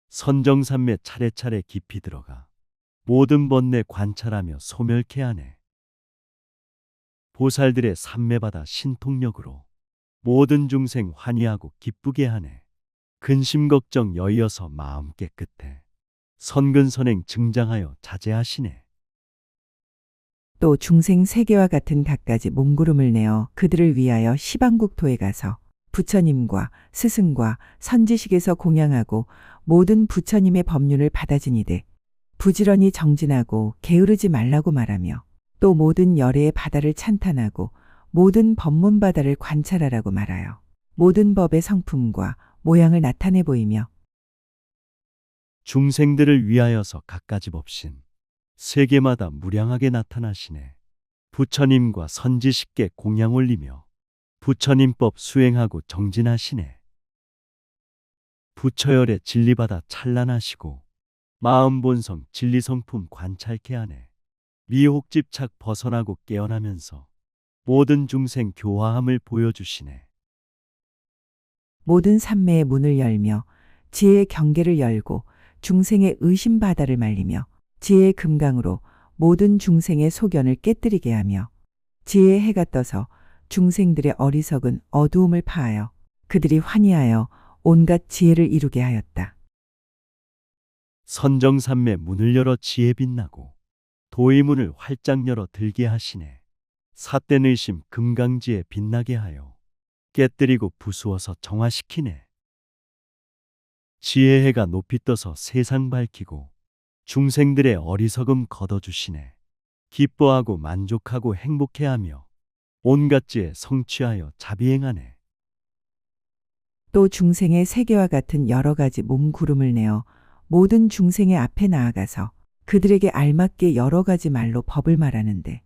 선정삼매 차례차례 깊이 들어가 모든 번뇌 관찰하며 소멸케 하네. 보살들의 삼매받아 신통력으로 모든 중생 환희하고 기쁘게 하네. 근심 걱정 여의어서 마음 깨끗해 선근선행 증장하여 자제하시네. 또 중생 세계와 같은 갖가지 몸구름을 내어 그들을 위하여 시방국토에 가서 부처님과 스승과 선지식에서 공양하고 모든 부처님의 법륜을 받아지니되 부지런히 정진하고 게으르지 말라고 말하며 또 모든 열애의 바다를 찬탄하고 모든 법문 바다를 관찰하라고 말하여 모든 법의 성품과 모양을 나타내 보이며 중생들을 위하여서 갖가지 법신 세계마다 무량하게 나타나시네. 부처님과 선지식께 공양 올리며 부처님법 수행하고 정진하시네. 부처열의 진리받아 찬란하시고 마음 본성 진리성품 관찰케 하네. 미혹 집착 벗어나고 깨어나면서 모든 중생 교화함을 보여주시네. 모든 삼매의 문을 열며 지혜의 경계를 열고 중생의 의심 바다를 말리며 지혜의 금강으로 모든 중생의 소견을 깨뜨리게 하며 지혜의 해가 떠서 중생들의 어리석은 어두움을 파하여 그들이 환희하여 온갖 지혜를 이루게 하였다. 선정삼매 문을 열어 지혜 빛나고 도의문을 활짝 열어 들게 하시네. 삿된 의심 금강지에 빛나게 하여 깨뜨리고 부수어서 정화시키네. 지혜의 해가 높이 떠서 세상 밝히고 중생들의 어리석음 걷어주시네. 기뻐하고 만족하고 행복해하며 온갖 지혜 성취하여 자비행하네. 또 중생의 세계와 같은 여러 가지 몸구름을 내어 모든 중생의 앞에 나아가서 그들에게 알맞게 여러 가지 말로 법을 말하는데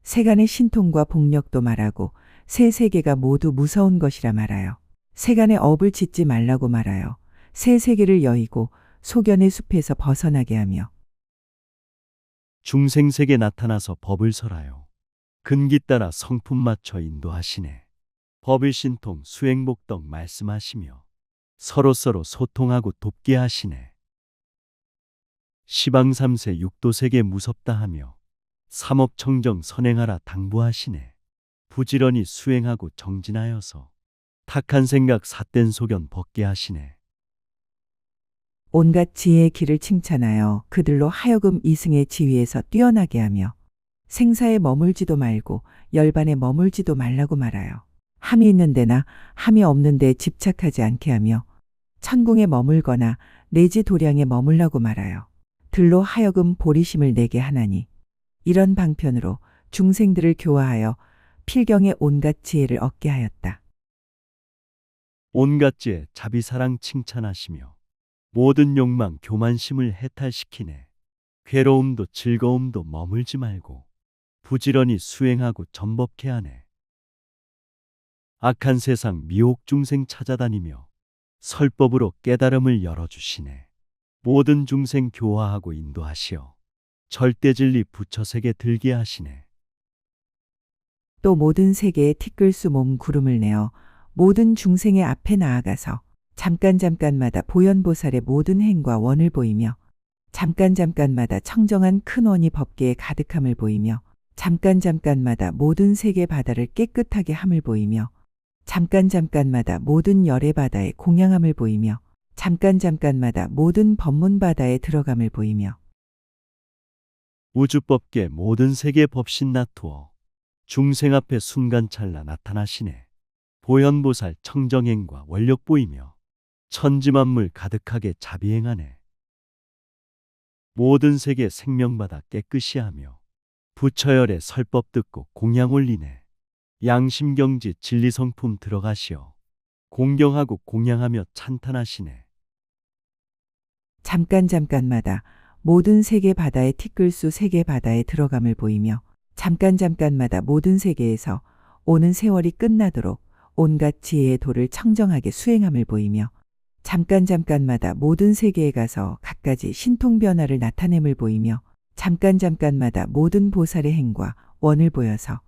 세간의 신통과 복력도 말하고 세 세계가 모두 무서운 것이라 말하여 세간의 업을 짓지 말라고 말하여 세 세계를 여의고 소견의 숲에서 벗어나게 하며 중생세계 나타나서 법을 설하여 근기 따라 성품 맞춰 인도하시네. 법의 신통 수행복덕 말씀하시며 서로서로 소통하고 돕게 하시네. 시방삼세 육도세계 무섭다 하며 삼업청정 선행하라 당부하시네. 부지런히 수행하고 정진하여서 탁한 생각 삿된 소견 벗게 하시네. 온갖 지혜의 길을 칭찬하여 그들로 하여금 이승의 지위에서 뛰어나게 하며 생사에 머물지도 말고 열반에 머물지도 말라고 말하여 함이 있는 데나 함이 없는 데에 집착하지 않게 하며 천궁에 머물거나 내지 도량에 머물라고 말하여 들로 하여금 보리심을 내게 하나니 이런 방편으로 중생들을 교화하여 필경의 온갖 지혜를 얻게 하였다. 온갖 지혜 자비사랑 칭찬하시며 모든 욕망 교만심을 해탈시키네. 괴로움도 즐거움도 머물지 말고 부지런히 수행하고 전법케 하네. 악한 세상 미혹 중생 찾아다니며 설법으로 깨달음을 열어주시네. 모든 중생 교화하고 인도하시어 절대진리 부처세계 들게 하시네. 또 모든 세계에 티끌수 몸 구름을 내어 모든 중생의 앞에 나아가서 잠깐마다 보현보살의 모든 행과 원을 보이며 잠깐마다 청정한 큰 원이 법계에 가득함을 보이며 잠깐마다 모든 세계 바다를 깨끗하게 함을 보이며 잠깐마다 모든 열의 바다에 공양함을 보이며 잠깐마다 모든 법문 바다에 들어감을 보이며 우주법계 모든 세계 법신 나투어 중생 앞에 순간찰나 나타나시네. 보현보살 청정행과 원력 보이며 천지만물 가득하게 자비행하네. 모든 세계 생명바다 깨끗이 하며 부처열의 설법 듣고 공양 올리네. 양심경지 진리성품 들어가시어 공경하고 공양하며 찬탄하시네. 잠깐마다 모든 세계 바다의 티끌수 세계 바다에 들어감을 보이며 잠깐마다 모든 세계에서 오는 세월이 끝나도록 온갖 지혜의 도를 청정하게 수행함을 보이며 잠깐마다 모든 세계에 가서 갖가지 신통 변화를 나타냄을 보이며 잠깐마다 모든 보살의 행과 원을 보여서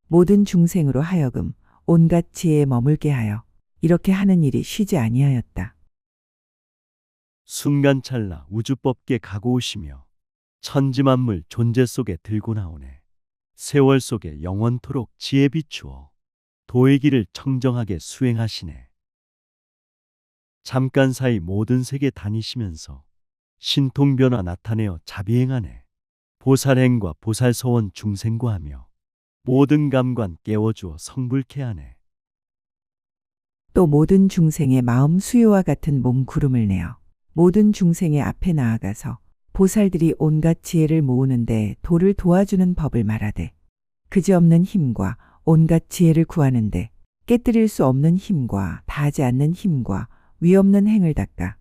모든 중생으로 하여금 온갖 지혜에 머물게 하여 이렇게 하는 일이 쉬지 아니하였다. 순간찰나 우주법계 가고 오시며 천지만물 존재 속에 들고 나오네. 세월 속에 영원토록 지혜 비추어 도의 길을 청정하게 수행하시네. 잠깐 사이 모든 세계 다니시면서 신통변화 나타내어 자비행하네. 보살행과 보살서원 중생과 하며 모든 감관 깨워주어 성불케 하네. 또 모든 중생의 마음 수요와 같은 몸 구름을 내어 모든 중생의 앞에 나아가서 보살들이 온갖 지혜를 모으는데 도를 도와주는 법을 말하되 그지없는 힘과 온갖 지혜를 구하는데 깨뜨릴 수 없는 힘과 다하지 않는 힘과 위없는 행을 닦아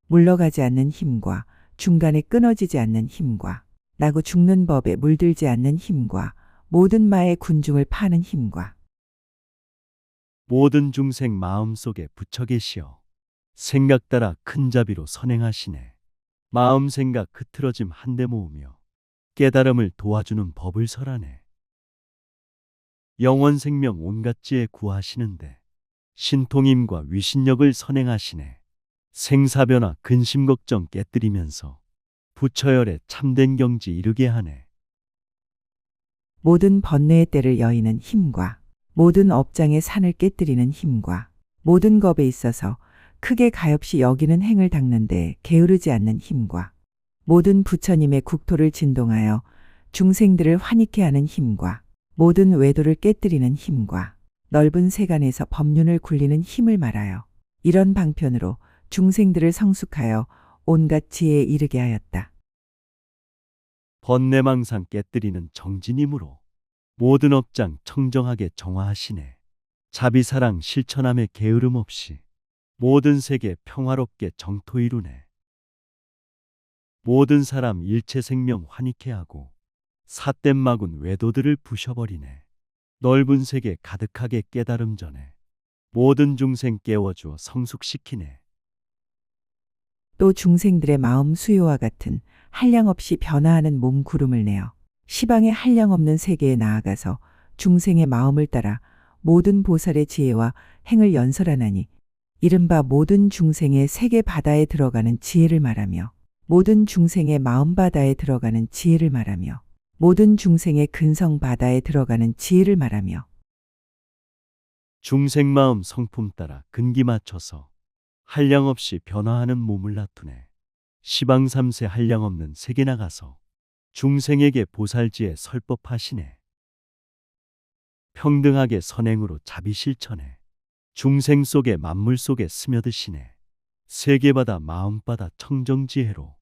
물러가지 않는 힘과 중간에 끊어지지 않는 힘과 나고 죽는 법에 물들지 않는 힘과 모든 마의 군중을 파는 힘과 모든 중생 마음속에 부처 계시어 생각 따라 큰 자비로 선행하시네. 마음 생각 흐트러짐 한데 모으며 깨달음을 도와주는 법을 설하네. 영원 생명 온갖 지혜 구하시는데 신통임과 위신력을 선행하시네. 생사변화 근심 걱정 깨뜨리면서 부처열에 참된 경지 이르게 하네. 모든 번뇌의 때를 여의는 힘과 모든 업장의 산을 깨뜨리는 힘과 모든 겁에 있어서 크게 가엾이 여기는 행을 닦는데 게으르지 않는 힘과 모든 부처님의 국토를 진동하여 중생들을 환희케 하는 힘과 모든 외도를 깨뜨리는 힘과 넓은 세간에서 법륜을 굴리는 힘을 말하여 이런 방편으로 중생들을 성숙하여 온갖 지혜에 이르게 하였다. 번뇌망상 깨뜨리는 정진임으로 모든 업장 청정하게 정화하시네. 자비사랑 실천함에 게으름 없이 모든 세계 평화롭게 정토 이루네. 모든 사람 일체 생명 환희케 하고 삿된 막은 외도들을 부셔버리네. 넓은 세계 가득하게 깨달음 전에 모든 중생 깨워주어 성숙시키네. 또 중생들의 마음 수요와 같은 한량없이 변화하는 몸 구름을 내어 시방의 한량없는 세계에 나아가서 중생의 마음을 따라 모든 보살의 지혜와 행을 연설하나니 이른바 모든 중생의 세계 바다에 들어가는 지혜를 말하며 모든 중생의 마음 바다에 들어가는 지혜를 말하며 모든 중생의 근성 바다에 들어가는 지혜를 말하며 중생 마음 성품 따라 근기 맞춰서 한량없이 변화하는 몸을 나투네. 시방 삼세 한량없는 세계 나가서 중생에게 보살지에 설법하시네. 평등하게 선행으로 자비 실천해 중생 속에 만물 속에 스며드시네. 세계바다 마음바다 청정지혜로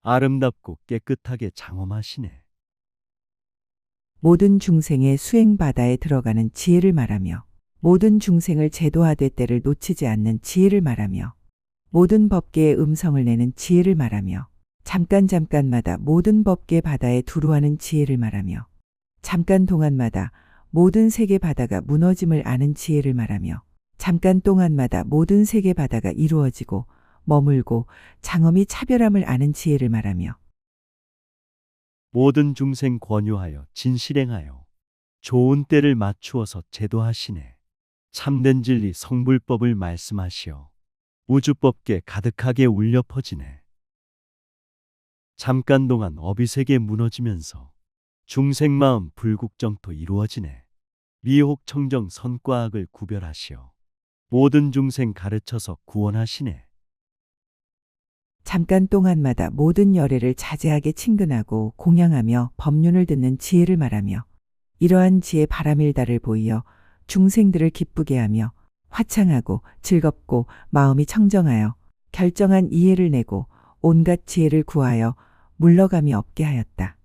아름답고 깨끗하게 장엄하시네. 모든 중생의 수행 바다에 들어가는 지혜를 말하며 모든 중생을 제도하되 때를 놓치지 않는 지혜를 말하며 모든 법계의 음성을 내는 지혜를 말하며 잠깐마다 모든 법계 바다에 두루하는 지혜를 말하며 잠깐 동안마다 모든 세계 바다가 무너짐을 아는 지혜를 말하며 잠깐 동안마다 모든 세계 바다가 이루어지고 머물고 장엄히 차별함을 아는 지혜를 말하며 모든 중생 권유하여 진실행하여 좋은 때를 맞추어서 제도하시네. 참된 진리 성불법을 말씀하시어 우주법계 가득하게 울려 퍼지네. 잠깐 동안 어비세계 무너지면서 중생 마음 불국정토 이루어지네. 미혹 청정 선과 악을 구별하시어 모든 중생 가르쳐서 구원하시네. 잠깐 동안마다 모든 열애를 자제하게 친근하고 공양하며 법륜을 듣는 지혜를 말하며 이러한 지혜 바람일다를 보이어 중생들을 기쁘게 하며 화창하고 즐겁고 마음이 청정하여 결정한 이해를 내고 온갖 지혜를 구하여 물러감이 없게 하였다.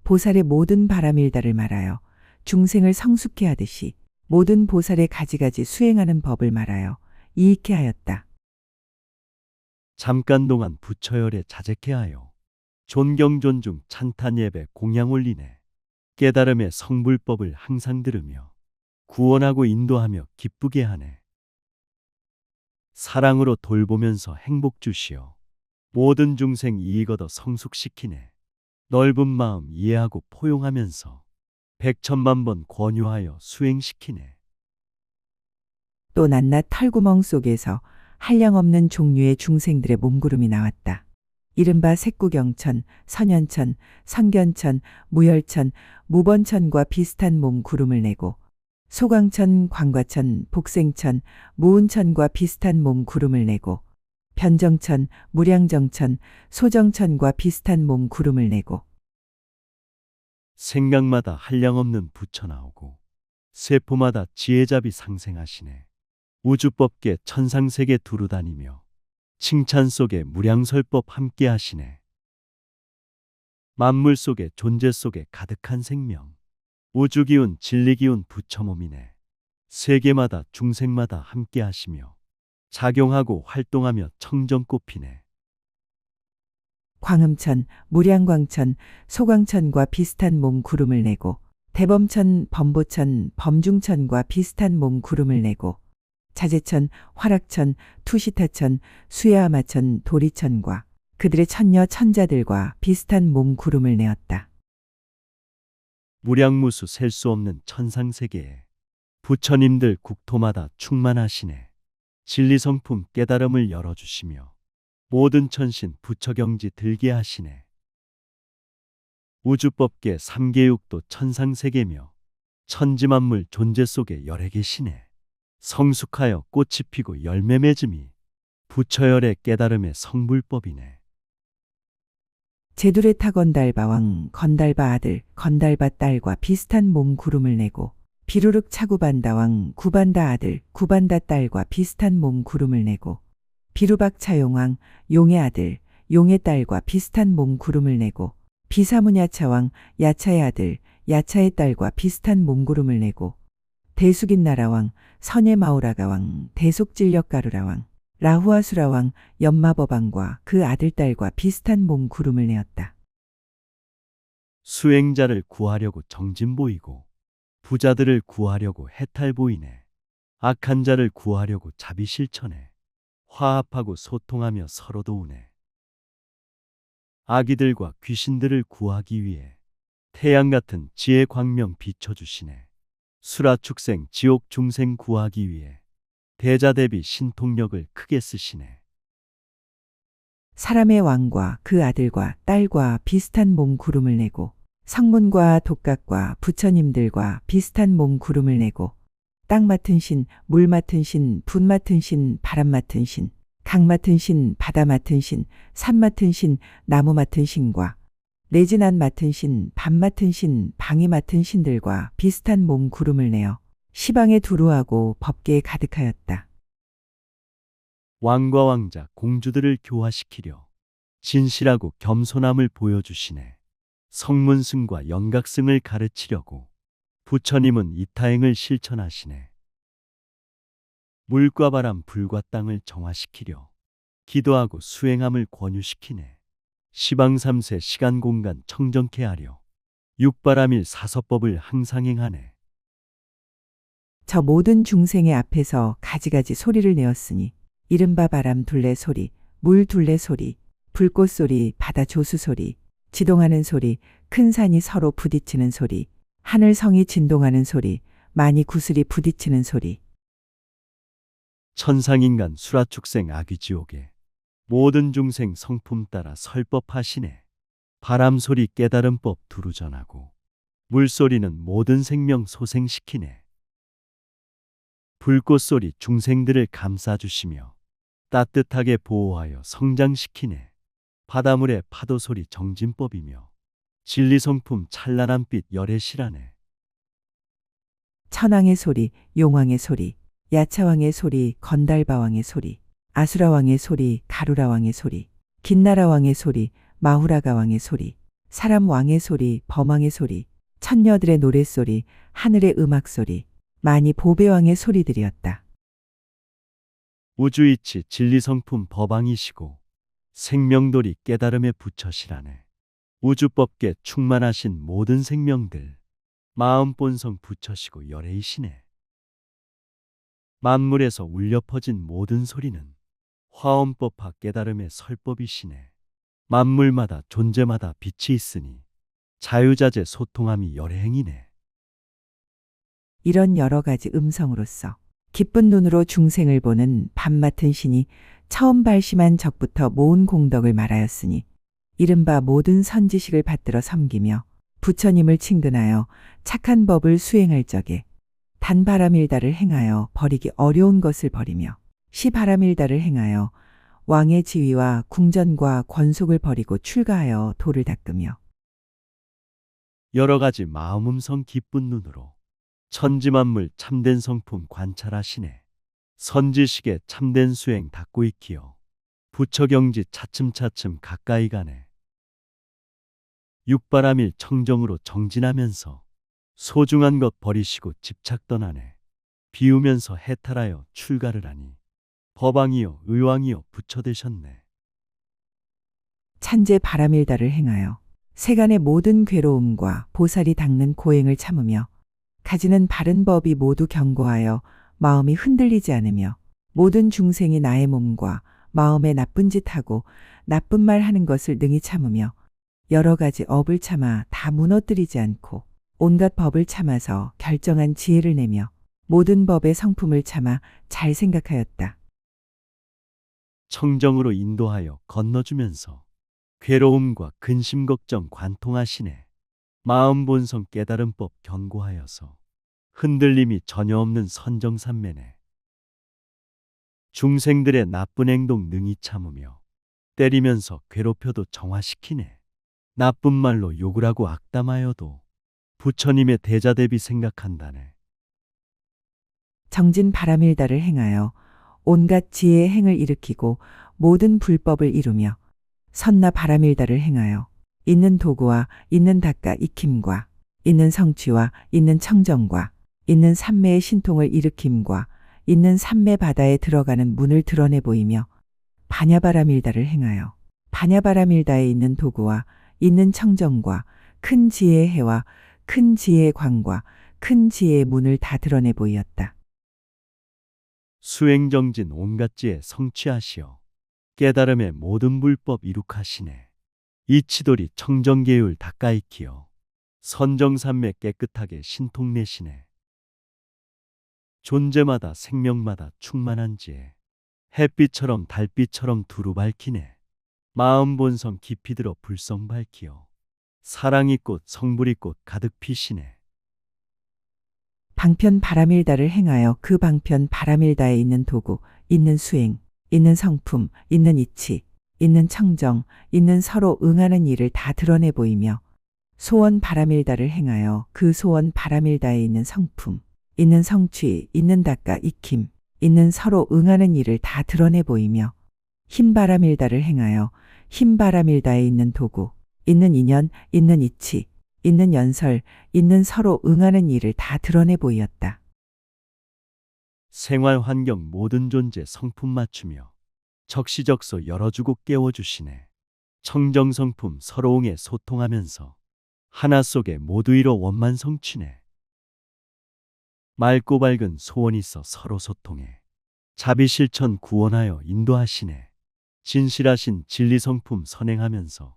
보살의 모든 바람일다를 말하여 중생을 성숙해 하듯이 모든 보살의 가지가지 수행하는 법을 말하여 이익해 하였다. 잠깐 동안 부처열에 자제케 하여 존경 존중 찬탄 예배 공양 올리네. 깨달음의 성불법을 항상 들으며 구원하고 인도하며 기쁘게 하네. 사랑으로 돌보면서 행복 주시어 모든 중생 이익 얻어 성숙시키네. 넓은 마음 이해하고 포용하면서 백천만 번 권유하여 수행시키네. 또 낱낱 털구멍 속에서 한량없는 종류의 중생들의 몸구름이 나왔다. 이른바 색구경천, 선현천, 성견천, 무열천, 무번천과 비슷한 몸구름을 내고 소광천, 광과천, 복생천, 무운천과 비슷한 몸구름을 내고 변정천, 무량정천, 소정천과 비슷한 몸구름을 내고 생각마다 한량없는 부처 나오고 세포마다 지혜잡이 상생하시네. 우주법계 천상세계 두루다니며 칭찬 속에 무량설법 함께 하시네. 만물 속에 존재 속에 가득한 생명 우주기운 진리기운 부처몸이네. 세계마다 중생마다 함께 하시며 작용하고 활동하며 청정꽃피네. 광음천, 무량광천, 소광천과 비슷한 몸구름을 내고 대범천, 범보천, 범중천과 비슷한 몸구름을 내고 자재천, 화락천, 투시타천, 수야아마천, 도리천과 그들의 천녀 천자들과 비슷한 몸구름을 내었다. 무량무수 셀 수 없는 천상세계에 부처님들 국토마다 충만하시네. 진리성품 깨달음을 열어주시며 모든 천신 부처경지 들게 하시네. 우주법계 삼계육도 천상세계며 천지만물 존재 속에 열에 계시네. 성숙하여 꽃이 피고 열매 맺음이 부처열의 깨달음의 성불법이네. 제두레타 건달바왕, 건달바 아들, 건달바 딸과 비슷한 몸구름을 내고 비루륵 차구반다왕, 구반다 아들, 구반다 딸과 비슷한 몸구름을 내고 비루박 차용왕, 용의 아들, 용의 딸과 비슷한 몸구름을 내고 비사무냐차왕, 야차의 아들, 야차의 딸과 비슷한 몸구름을 내고 대숙인나라왕, 선예마오라가왕, 대속진력가루라왕, 라후아수라왕, 연마법왕과 그 아들딸과 비슷한 몸구름을 내었다. 수행자를 구하려고 정진 보이고 부자들을 구하려고 해탈 보이네. 악한 자를 구하려고 자비 실천해. 화합하고 소통하며 서로 도우네. 아기들과 귀신들을 구하기 위해 태양 같은 지혜 광명 비춰주시네. 수라축생 지옥 중생 구하기 위해 대자대비 신통력을 크게 쓰시네. 사람의 왕과 그 아들과 딸과 비슷한 몸구름을 내고 성문과 독각과 부처님들과 비슷한 몸구름을 내고 땅 맡은 신, 물 맡은 신, 분 맡은 신, 바람 맡은 신, 강 맡은 신, 바다 맡은 신, 산 맡은 신, 나무 맡은 신과 내진안 맡은 신, 밤 맡은 신, 방이 맡은 신들과 비슷한 몸구름을 내어 시방에 두루하고 법계에 가득하였다. 왕과 왕자, 공주들을 교화시키려 진실하고 겸손함을 보여주시네. 성문승과 영각승을 가르치려고 부처님은 이타행을 실천하시네. 물과 바람, 불과 땅을 정화시키려 기도하고 수행함을 권유시키네. 시방삼세 시간 공간 청정케 하려 육바람일 사서법을 항상 행하네. 저 모든 중생의 앞에서 가지가지 소리를 내었으니 이른바 바람 둘레 소리, 물 둘레 소리, 불꽃 소리, 바다 조수 소리, 지동하는 소리, 큰 산이 서로 부딪히는 소리, 하늘 성이 진동하는 소리, 많이 구슬이 부딪히는 소리. 천상인간 수라축생 아귀지옥에 모든 중생 성품 따라 설법하시네. 바람소리 깨달음법 두루 전하고 물소리는 모든 생명 소생시키네. 불꽃소리 중생들을 감싸주시며 따뜻하게 보호하여 성장시키네. 바다물의 파도소리 정진법이며 진리성품 찬란한 빛 열애시라네. 천왕의 소리, 용왕의 소리, 야차왕의 소리, 건달바왕의 소리, 아수라왕의 소리, 가루라왕의 소리, 긴나라왕의 소리, 마후라가왕의 소리, 사람왕의 소리, 범왕의 소리, 천녀들의 노랫소리, 하늘의 음악소리, 많이 보배왕의 소리들이었다. 우주이치 진리성품 법왕이시고 생명돌이 깨달음의 부처시라네. 우주법계 충만하신 모든 생명들 마음본성 부처시고 열애이시네. 만물에서 울려 퍼진 모든 소리는 화엄법화 깨달음의 설법이시네. 만물마다 존재마다 빛이 있으니 자유자재 소통함이 열애행이네. 이런 여러 가지 음성으로서 기쁜 눈으로 중생을 보는 밤 맡은 신이 처음 발심한 적부터 모은 공덕을 말하였으니 이른바 모든 선지식을 받들어 섬기며 부처님을 친근하여 착한 법을 수행할 적에 단바람일다를 행하여 버리기 어려운 것을 버리며 시바람일다를 행하여 왕의 지위와 궁전과 권속을 버리고 출가하여 도를 닦으며 여러 가지 마음음성 기쁜 눈으로 천지만물 참된 성품 관찰하시네. 선지식에 참된 수행 닦고 있기요 부처경지 차츰차츰 가까이 가네. 육바람일 청정으로 정진하면서 소중한 것 버리시고 집착 떠나네. 비우면서 해탈하여 출가를 하니 법왕이요 의왕이요 부처 되셨네. 찬제 바람일다를 행하여 세간의 모든 괴로움과 보살이 닦는 고행을 참으며 가지는 바른 법이 모두 견고하여 마음이 흔들리지 않으며 모든 중생이 나의 몸과 마음에 나쁜 짓 하고 나쁜 말 하는 것을 능히 참으며 여러 가지 업을 참아 다 무너뜨리지 않고 온갖 법을 참아서 결정한 지혜를 내며 모든 법의 성품을 참아 잘 생각하였다. 청정으로 인도하여 건너주면서 괴로움과 근심 걱정 관통하시네. 마음 본성 깨달음법 견고하여서 흔들림이 전혀 없는 선정산매네. 중생들의 나쁜 행동 능히 참으며 때리면서 괴롭혀도 정화시키네. 나쁜 말로 욕을 하고 악담하여도 부처님의 대자 대비 생각한다네. 정진 바람일다를 행하여 온갖 지혜의 행을 일으키고 모든 불법을 이루며 선나 바람일다를 행하여 있는 도구와 있는 닦아 익힘과 있는 성취와 있는 청정과 있는 삼매의 신통을 일으킴과 있는 삼매 바다에 들어가는 문을 드러내 보이며 반야바람일다를 행하여 반야바람일다에 있는 도구와 있는 청정과 큰 지혜의 해와 큰 지혜의 광과 큰 지혜의 문을 다 드러내 보이었다. 수행정진 온갖 지혜 성취하시어 깨달음의 모든 불법 이룩하시네. 이치돌이 청정계율 닦아익히어 선정산매 깨끗하게 신통내시네. 존재마다 생명마다 충만한 지혜 햇빛처럼 달빛처럼 두루 밝히네. 마음 본성 깊이 들어 불성 밝히어 사랑이 꽃 성불이 꽃 가득 피시네. 방편 바람일다를 행하여 그 방편 바람일다에 있는 도구, 있는 수행, 있는 성품, 있는 이치, 있는 청정, 있는 서로 응하는 일을 다 드러내 보이며 소원 바람일다를 행하여 그 소원 바람일다에 있는 성품, 있는 성취, 있는 닦아 익힘, 있는 서로 응하는 일을 다 드러내 보이며 흰바람일다를 행하여 흰바람일다에 있는 도구, 있는 인연, 있는 이치, 있는 연설, 있는 서로 응하는 일을 다 드러내 보이었다. 생활 환경 모든 존재 성품 맞추며 적시적소 열어주고 깨워주시네. 청정성품 서로옹에 소통하면서 하나 속에 모두 이뤄 원만 성취네. 맑고 밝은 소원 있어 서로 소통해 자비실천 구원하여 인도하시네. 진실하신 진리성품 선행하면서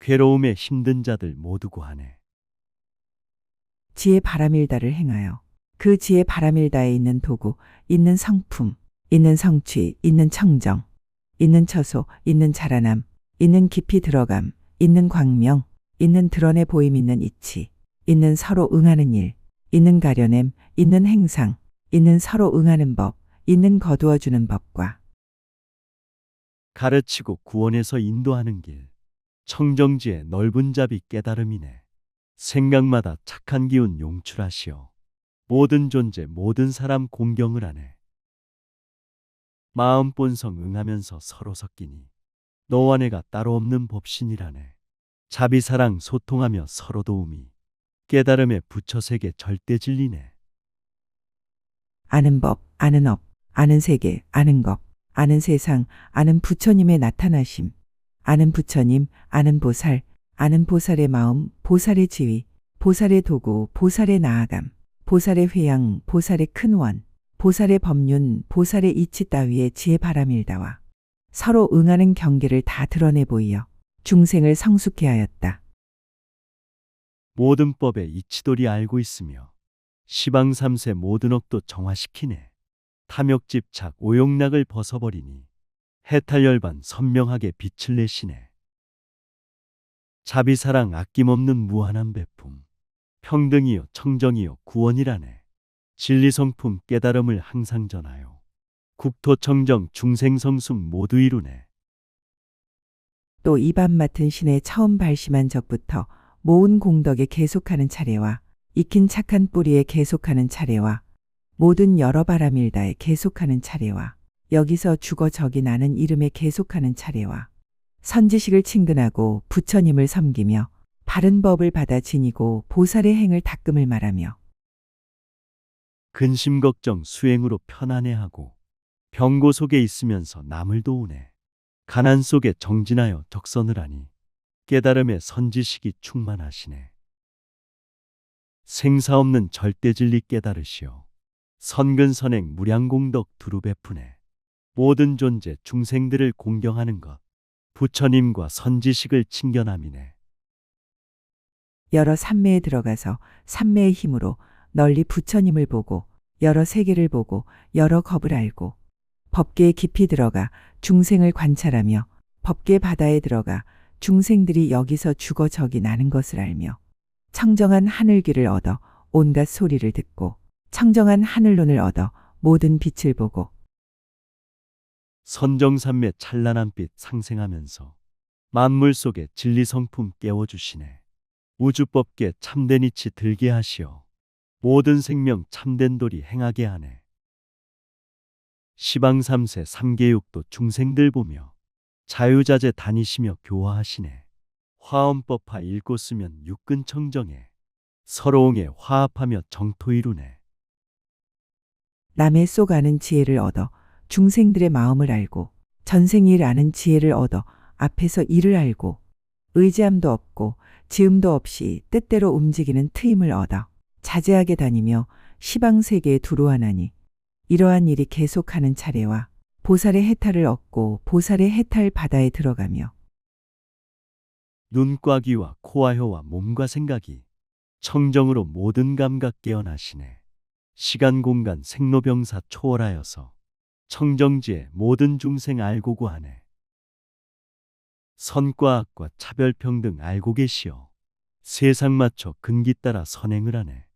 괴로움에 힘든 자들 모두 구하네. 지혜 바람일다를 행하여 그 지혜 바람일다에 있는 도구, 있는 성품, 있는 성취, 있는 청정, 있는 처소, 있는 자라남, 있는 깊이 들어감, 있는 광명, 있는 드러내 보임, 있는 이치, 있는 서로 응하는 일, 있는 가려냄, 있는 행상, 있는 서로 응하는 법, 있는 거두어주는 법과 가르치고 구원해서 인도하는 길 청정지의 넓은 자비 깨달음이네. 생각마다 착한 기운 용출하시어 모든 존재 모든 사람 공경을 하네. 마음 본성 응하면서 서로 섞이니 너와 내가 따로 없는 법신이라네. 자비사랑 소통하며 서로 도우미 깨달음에 부처 세계 절대 진리네. 아는 법, 아는 업, 아는 세계, 아는 것, 아는 세상, 아는 부처님의 나타나심, 아는 부처님, 아는 보살, 아는 보살의 마음, 보살의 지위, 보살의 도구, 보살의 나아감, 보살의 회양, 보살의 큰 원, 보살의 법륜, 보살의 이치 따위의 지혜 바람일다와 서로 응하는 경계를 다 드러내 보이어 중생을 성숙해 하였다. 모든 법의 이치도리 알고 있으며 시방삼세 모든 억도 정화시키네. 탐욕집착 오용락을 벗어버리니 해탈열반 선명하게 빛을 내시네. 자비사랑 아낌없는 무한한 베품 평등이요 청정이요 구원이라네. 진리성품 깨달음을 항상 전하여 국토청정 중생성숙 모두 이루네. 또 이밤 맡은 신의 처음 발심한 적부터 모은 공덕에 계속하는 차례와 익힌 착한 뿌리에 계속하는 차례와 모든 여러 바람일다에 계속하는 차례와 여기서 죽어 저기 나는 이름에 계속하는 차례와 선지식을 친근하고 부처님을 섬기며 바른 법을 받아 지니고 보살의 행을 닦음을 말하며 근심 걱정 수행으로 편안해하고 병고 속에 있으면서 남을 도우네. 가난 속에 정진하여 적선을 하니 깨달음의 선지식이 충만하시네. 생사 없는 절대진리 깨달으시오. 선근선행 무량공덕 두루 베푸네. 모든 존재 중생들을 공경하는 것 부처님과 선지식을 친견함이네. 여러 산매에 들어가서 산매의 힘으로 널리 부처님을 보고 여러 세계를 보고 여러 겁을 알고 법계에 깊이 들어가 중생을 관찰하며 법계 바다에 들어가 중생들이 여기서 죽어 저기 나는 것을 알며 청정한 하늘귀를 얻어 온갖 소리를 듣고 청정한 하늘론을 얻어 모든 빛을 보고 선정산매 찬란한 빛 상생하면서 만물 속에 진리성품 깨워주시네. 우주법계 참된 이치 들게 하시어 모든 생명 참된 도리 행하게 하네. 시방삼세 삼계육도 중생들 보며 자유자재 다니시며 교화하시네. 화엄법화 읽고 쓰면 육근 청정해 서로옹에 화합하며 정토 이루네. 남의 속 아는 지혜를 얻어 중생들의 마음을 알고 전생일 아는 지혜를 얻어 앞에서 일을 알고 의지함도 없고 지음도 없이 뜻대로 움직이는 트임을 얻어 자제하게 다니며 시방세계에 두루하나니 이러한 일이 계속하는 차례와 보살의 해탈을 얻고 보살의 해탈 바다에 들어가며 눈과 귀와 코와 혀와 몸과 생각이 청정으로 모든 감각 깨어나시네. 시간 공간 생로병사 초월하여서 청정지에 모든 중생 알고 구하네. 선과 악과 차별평등 알고 계시어 세상 맞춰 근기 따라 선행을 하네.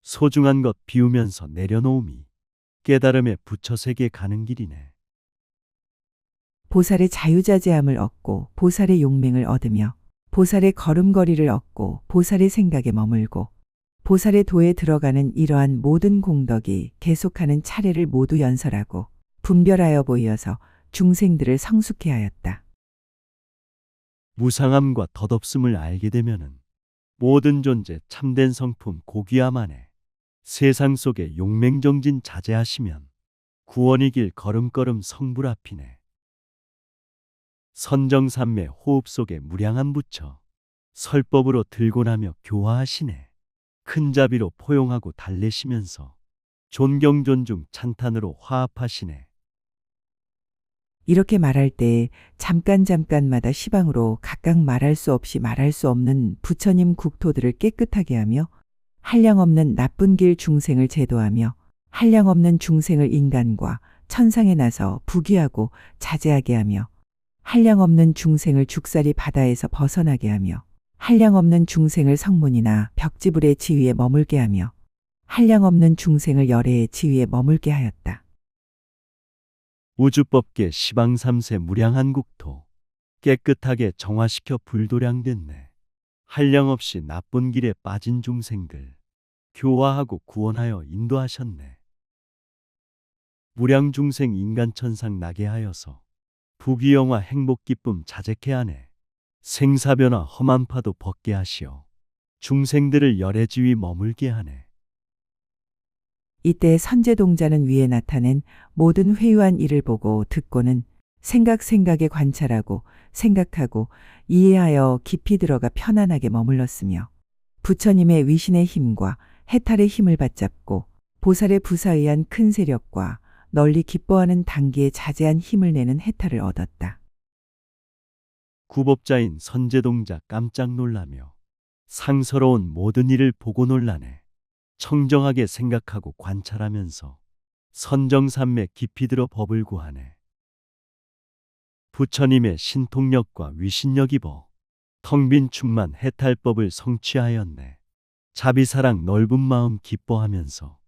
소중한 것 비우면서 내려놓음이 깨달음의 부처세계 가는 길이네. 보살의 자유자재함을 얻고 보살의 용맹을 얻으며 보살의 걸음걸이를 얻고 보살의 생각에 머물고 보살의 도에 들어가는 이러한 모든 공덕이 계속하는 차례를 모두 연설하고 분별하여 보이어서 중생들을 성숙해 하였다. 무상함과 덧없음을 알게 되면은 모든 존재 참된 성품 고귀함안에 세상 속에 용맹정진 자제하시면 구원의 길 걸음걸음 성불 앞이네. 선정산매 호흡 속에 무량한 부처 설법으로 들고 나며 교화하시네. 큰 자비로 포용하고 달래시면서 존경 존중 찬탄으로 화합하시네. 이렇게 말할 때 잠깐마다 시방으로 각각 말할 수 없이 말할 수 없는 부처님 국토들을 깨끗하게 하며 한량없는 나쁜 길 중생을 제도하며 한량없는 중생을 인간과 천상에 나서 부귀하고 자제하게 하며 한량없는 중생을 죽살이 바다에서 벗어나게 하며 한량없는 중생을 성문이나 벽지불의 지위에 머물게 하며 한량없는 중생을 열애의 지위에 머물게 하였다. 우주법계 시방삼세 무량한 국토 깨끗하게 정화시켜 불도량됐네. 한량없이 나쁜 길에 빠진 중생들 교화하고 구원하여 인도하셨네. 무량 중생 인간 천상 나게 하여서 부귀영화 행복 기쁨 자제케 하네. 생사변화 험한 파도 벗게 하시어 중생들을 열애 지위 머물게 하네. 이때 선제동자는 위에 나타낸 모든 회유한 일을 보고 듣고는 생각에 관찰하고 생각하고 이해하여 깊이 들어가 편안하게 머물렀으며 부처님의 위신의 힘과 해탈의 힘을 받잡고 보살의 부사에 의한 큰 세력과 널리 기뻐하는 단기에 자제한 힘을 내는 해탈을 얻었다. 구법자인 선제동자 깜짝 놀라며 상서로운 모든 일을 보고 놀라네. 청정하게 생각하고 관찰하면서 선정산매 깊이 들어 법을 구하네. 부처님의 신통력과 위신력 입어 텅 빈 충만 해탈법을 성취하였네. 자비사랑 넓은 마음 기뻐하면서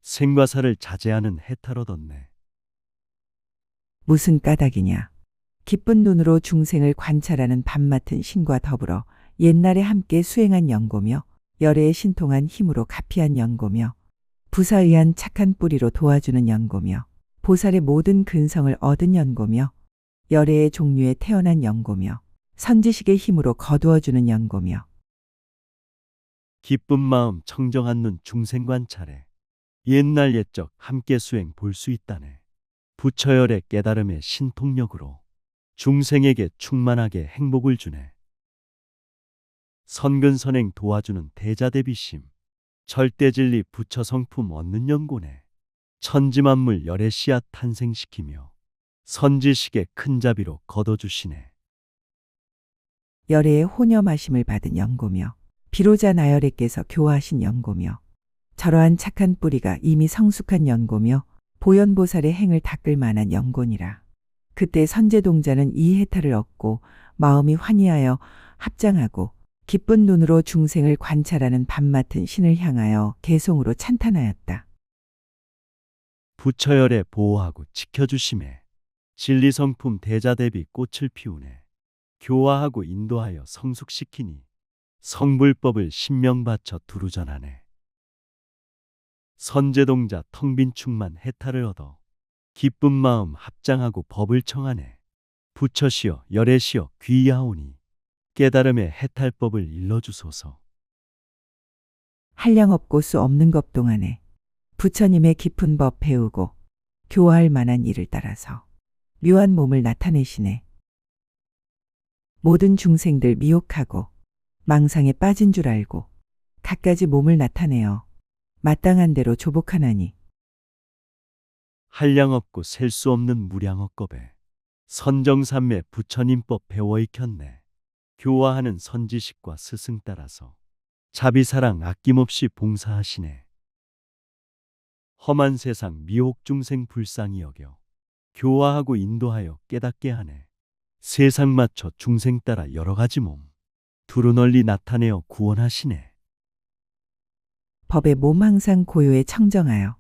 생과사를 자제하는 해탈 얻었네. 무슨 까닭이냐. 기쁜 눈으로 중생을 관찰하는 밤 맡은 신과 더불어 옛날에 함께 수행한 연고며 열애에 신통한 힘으로 가피한 연고며 부사에 의한 착한 뿌리로 도와주는 연고며 보살의 모든 근성을 얻은 연고며 열애의 종류에 태어난 연고며 선지식의 힘으로 거두어주는 연고며 기쁜 마음 청정한 눈 중생 관찰에 옛날 옛적 함께 수행 볼 수 있다네. 부처열의 깨달음의 신통력으로 중생에게 충만하게 행복을 주네. 선근선행 도와주는 대자대비심 절대진리 부처 성품 얻는 연고네. 천지만물 열의 씨앗 탄생시키며 선지식의 큰 자비로 거둬주시네. 열애의 호념하심을 받은 연고며 비로자 나열애께서 교화하신 연고며 저러한 착한 뿌리가 이미 성숙한 연고며 보현보살의 행을 닦을 만한 연고니라. 그때 선제동자는 이 해탈을 얻고 마음이 환희하여 합장하고 기쁜 눈으로 중생을 관찰하는 밤 맡은 신을 향하여 개송으로 찬탄하였다. 부처열에 보호하고 지켜주심에 진리성품 대자대비 꽃을 피우네. 교화하고 인도하여 성숙시키니 성불법을 신명 바쳐 두루 전하네. 선제동자 텅 빈 충만 해탈을 얻어 기쁜 마음 합장하고 법을 청하네. 부처시여 열애시여 귀하오니 깨달음의 해탈법을 일러주소서. 한량없고 수 없는 것 동안에 부처님의 깊은 법 배우고 교화할 만한 일을 따라서 묘한 몸을 나타내시네. 모든 중생들 미혹하고 망상에 빠진 줄 알고 갖가지 몸을 나타내어 마땅한 대로 조복하나니 한량없고 셀 수 없는 무량억겁에 선정삼매 부처님법 배워 익혔네. 교화하는 선지식과 스승 따라서 자비사랑 아낌없이 봉사하시네. 험한 세상 미혹 중생 불쌍히 여겨 교화하고 인도하여 깨닫게 하네. 세상 맞춰 중생 따라 여러 가지 몸 두루 널리 나타내어 구원하시네. 법의 몸 항상 고요에 청정하여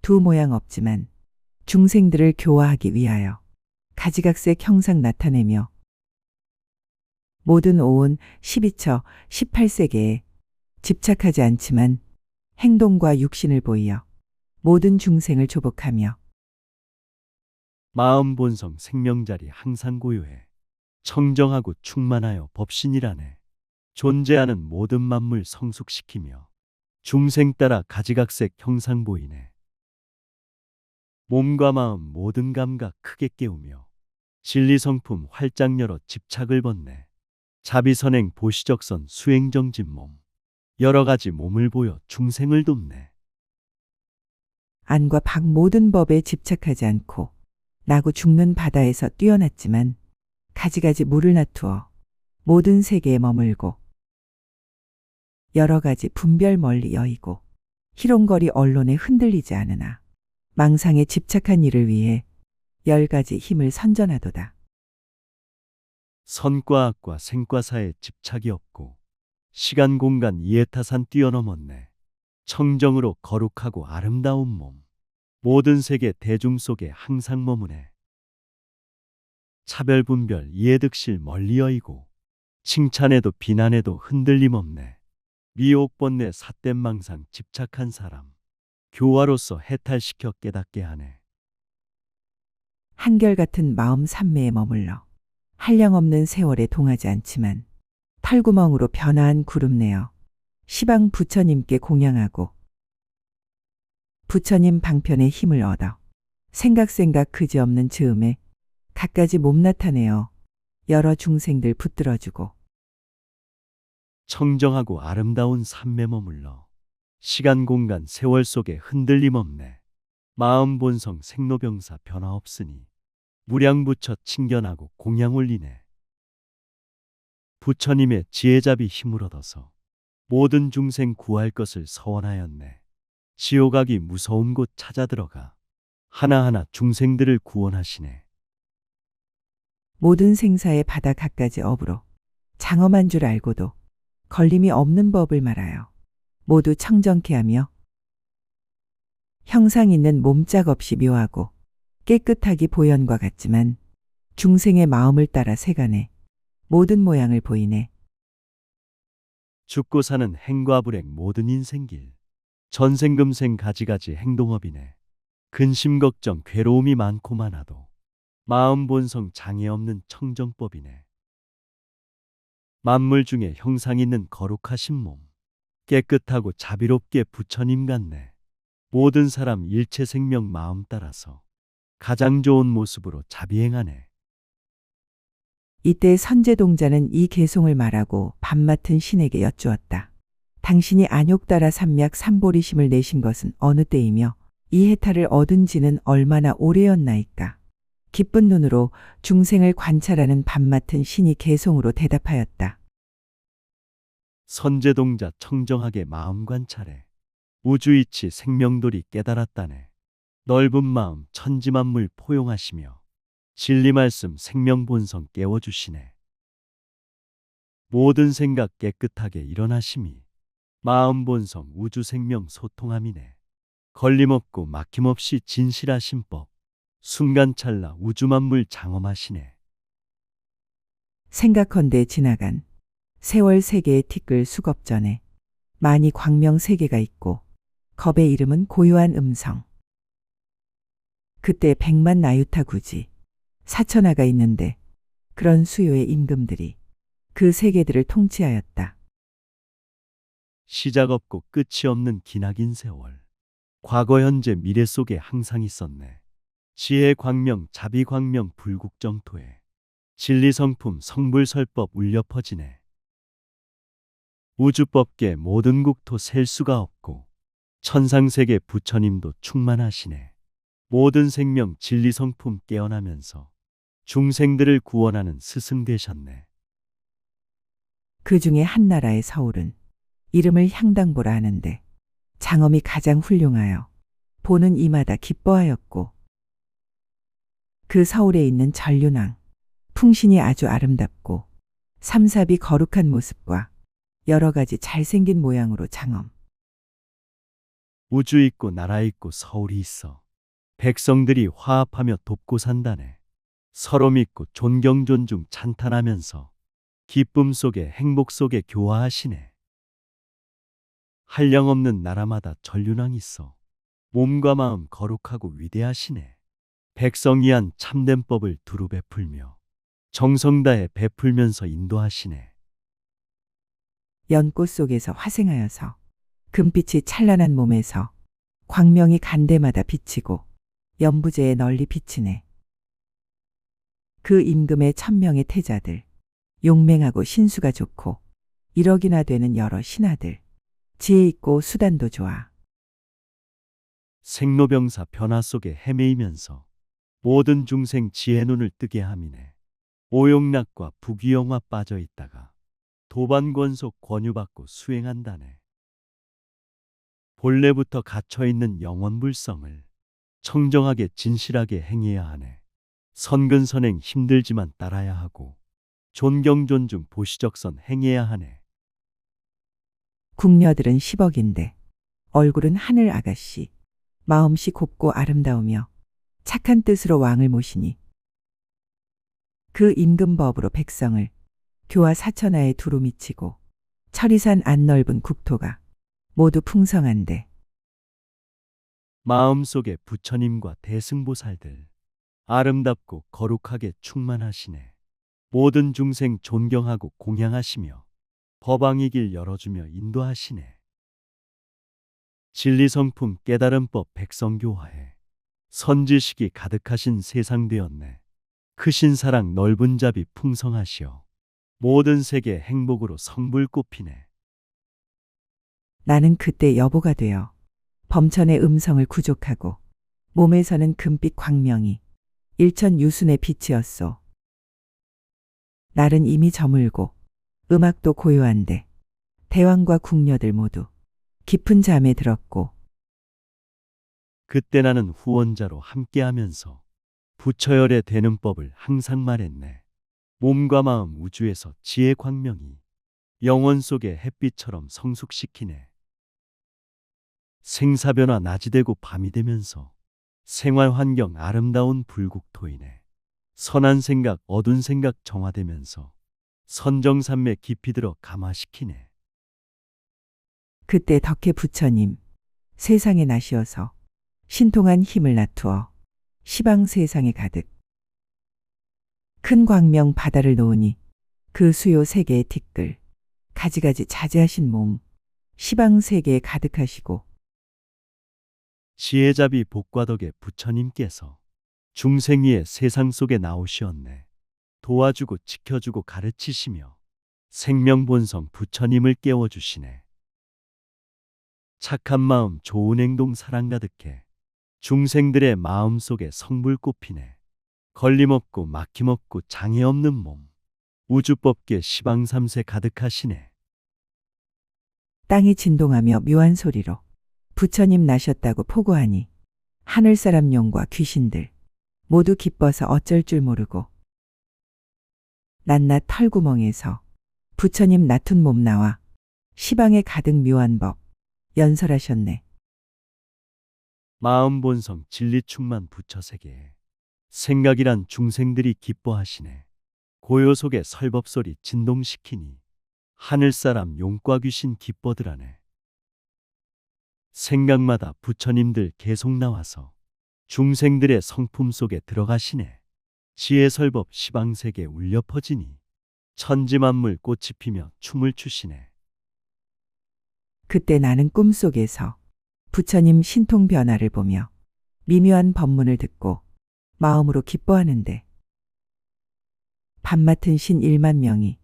두 모양 없지만 중생들을 교화하기 위하여 가지각색 형상 나타내며 모든 오온 12처 18세계에 집착하지 않지만 행동과 육신을 보이어 모든 중생을 조복하며 마음 본성 생명자리 항상 고요해 청정하고 충만하여 법신이라네. 존재하는 모든 만물 성숙시키며 중생 따라 가지각색 형상 보이네. 몸과 마음 모든 감각 크게 깨우며 진리 성품 활짝 열어 집착을 벗네. 자비선행 보시적선 수행정진 몸 여러 가지 몸을 보여 중생을 돕네. 안과 밖 모든 법에 집착하지 않고 나고 죽는 바다에서 뛰어났지만 가지가지 물을 놔두어 모든 세계에 머물고 여러 가지 분별 멀리 여의고 희롱거리 언론에 흔들리지 않으나 망상에 집착한 이를 위해 10가지 힘을 선전하도다. 선과 악과 생과 사에 집착이 없고 시간 공간 이해타산 뛰어넘었네. 청정으로 거룩하고 아름다운 몸 모든 세계 대중 속에 항상 머무네. 차별 분별 이해득실 멀리 여의고 칭찬에도 비난에도 흔들림 없네. 미혹 번뇌 삿된 망상 집착한 사람 교화로서 해탈시켜 깨닫게 하네. 한결같은 마음 산매에 머물러 한량없는 세월에 동하지 않지만 털구멍으로 변화한 구름 내어 시방 부처님께 공양하고 부처님 방편의 힘을 얻어 생각 그지없는 즈음에 갖가지 몸 나타내어 여러 중생들 붙들어주고 청정하고 아름다운 삶에 머물러 시간 공간 세월 속에 흔들림 없네. 마음 본성 생로병사 변화 없으니 무량부처 친견하고 공양 올리네. 부처님의 지혜잡이 힘을 얻어서 모든 중생 구할 것을 서원하였네. 지옥 가기 무서운 곳 찾아 들어가 하나하나 중생들을 구원하시네. 모든 생사의 바다 갖가지 업으로 장엄한 줄 알고도 걸림이 없는 법을 말하여 모두 청정케 하며 형상 있는 몸짝 없이 묘하고 깨끗하기 보현과 같지만 중생의 마음을 따라 세간에 모든 모양을 보이네. 죽고 사는 행과 불행 모든 인생길 전생금생 가지가지 행동업이네. 근심 걱정 괴로움이 많고 많아도 마음 본성 장애 없는 청정법이네. 만물 중에 형상 있는 거룩하신 몸 깨끗하고 자비롭게 부처님 같네. 모든 사람 일체 생명 마음 따라서 가장 좋은 모습으로 자비행하네. 이때 선제동자는 이 개송을 말하고 밥 맡은 신에게 여쭈었다. 당신이 안욕따라 삼약 삼보리심을 내신 것은 어느 때이며 이 해탈을 얻은 지는 얼마나 오래였나이까. 기쁜 눈으로 중생을 관찰하는 밥 맡은 신이 개송으로 대답하였다. 선제동자 청정하게 마음 관찰해 우주이치 생명돌이 깨달았다네. 넓은 마음 천지만물 포용하시며 진리 말씀 생명 본성 깨워주시네. 모든 생각 깨끗하게 일어나심이 마음 본성 우주 생명 소통함이네. 걸림없고 막힘없이 진실하신 법 순간찰나 우주 만물 장엄하시네. 생각컨대 지나간 세월 세계의 티끌 수겁 전에 많이 광명 세계가 있고 겁의 이름은 고요한 음성. 그때 100만 나유타 구지 사천하가 있는데 그런 수요의 임금들이 그 세계들을 통치하였다. 시작 없고 끝이 없는 기나긴 세월 과거 현재 미래 속에 항상 있었네. 지혜 광명 자비 광명 불국정토에 진리 성품 성불설법 울려 퍼지네. 우주법계 모든 국토 셀 수가 없고 천상세계 부처님도 충만하시네. 모든 생명 진리 성품 깨어나면서 중생들을 구원하는 스승 되셨네. 그 중에 한 나라의 서울은 이름을 향당보라 하는데 장엄이 가장 훌륭하여 보는 이마다 기뻐하였고 그 서울에 있는 전륜왕 풍신이 아주 아름답고 삼삽이 거룩한 모습과 여러 가지 잘생긴 모양으로 장엄. 우주 있고 나라 있고 서울이 있어 백성들이 화합하며 돕고 산다네. 서로 믿고 존경 존중 찬탄하면서 기쁨 속에 행복 속에 교화하시네. 한량없는 나라마다 전륜왕 있어. 몸과 마음 거룩하고 위대하시네. 백성 위한 참된 법을 두루 베풀며 정성 다해 베풀면서 인도하시네. 연꽃 속에서 화생하여서 금빛이 찬란한 몸에서 광명이 간대마다 비치고 연부제에 널리 비치네. 그 임금의 1000명의 태자들, 용맹하고 신수가 좋고 1억이나 되는 여러 신하들, 지혜 있고 수단도 좋아. 생로병사 변화 속에 헤매이면서 모든 중생 지혜 눈을 뜨게 함이네. 오용락과 부귀영화 빠져 있다가 도반권속 권유받고 수행한다네. 본래부터 갇혀있는 영원불성을 청정하게 진실하게 행해야 하네. 선근선행 힘들지만 따라야 하고 존경 존중 보시적선 행해야 하네. 궁녀들은 10억인데 얼굴은 하늘 아가씨, 마음씨 곱고 아름다우며 착한 뜻으로 왕을 모시니 그 임금법으로 백성을 교화 사천하에 두루 미치고 철이산 안 넓은 국토가 모두 풍성한데 마음속에 부처님과 대승보살들 아름답고 거룩하게 충만하시네. 모든 중생 존경하고 공양하시며 법왕의 길 열어주며 인도하시네. 진리성품 깨달음법 백성교화에 선지식이 가득하신 세상 되었네. 크신 사랑 넓은 자비 풍성하시어 모든 세계 행복으로 성불 꽃피네. 나는 그때 여보가 되어 범천의 음성을 구족하고 몸에서는 금빛 광명이 일천유순의 빛이었소. 날은 이미 저물고 음악도 고요한데 대왕과 궁녀들 모두 깊은 잠에 들었고 그때 나는 후원자로 함께하면서 부처열의 되는 법을 항상 말했네. 몸과 마음 우주에서 지혜 광명이 영원 속의 햇빛처럼 성숙시키네. 생사변화 낮이 되고 밤이 되면서 생활 환경 아름다운 불국토이네. 선한 생각 어두운 생각 정화되면서 선정산매 깊이 들어 감화시키네. 그때 덕혜 부처님 세상에 나시어서 신통한 힘을 나투어 시방 세상에 가득 큰 광명 바다를 놓으니 그 수요 세계의 티끌 가지가지 자제하신 몸 시방 세계에 가득하시고 지혜자비 복과 덕에 부처님께서 중생 위에 세상 속에 나오시었네. 도와주고 지켜주고 가르치시며 생명본성 부처님을 깨워주시네. 착한 마음 좋은 행동 사랑 가득해 중생들의 마음속에 성불 꽃피네. 걸림없고 막힘없고 장애 없는 몸 우주법계 시방삼세 가득하시네. 땅이 진동하며 묘한 소리로 부처님 나셨다고 포고하니 하늘사람 용과 귀신들 모두 기뻐서 어쩔 줄 모르고 낱낱 털구멍에서 부처님 나툰 몸 나와 시방에 가득 묘한 법 연설하셨네. 마음 본성 진리 충만 부처 세계에 생각이란 중생들이 기뻐하시네. 고요 속에 설법소리 진동시키니 하늘사람 용과 귀신 기뻐들하네. 생각마다 부처님들 계속 나와서 중생들의 성품 속에 들어가시네. 지혜설법 시방세계 울려 퍼지니 천지만물 꽃이 피며 춤을 추시네. 그때 나는 꿈속에서 부처님 신통 변화를 보며 미묘한 법문을 듣고 마음으로 기뻐하는데 밤 맡은 신 1만 명이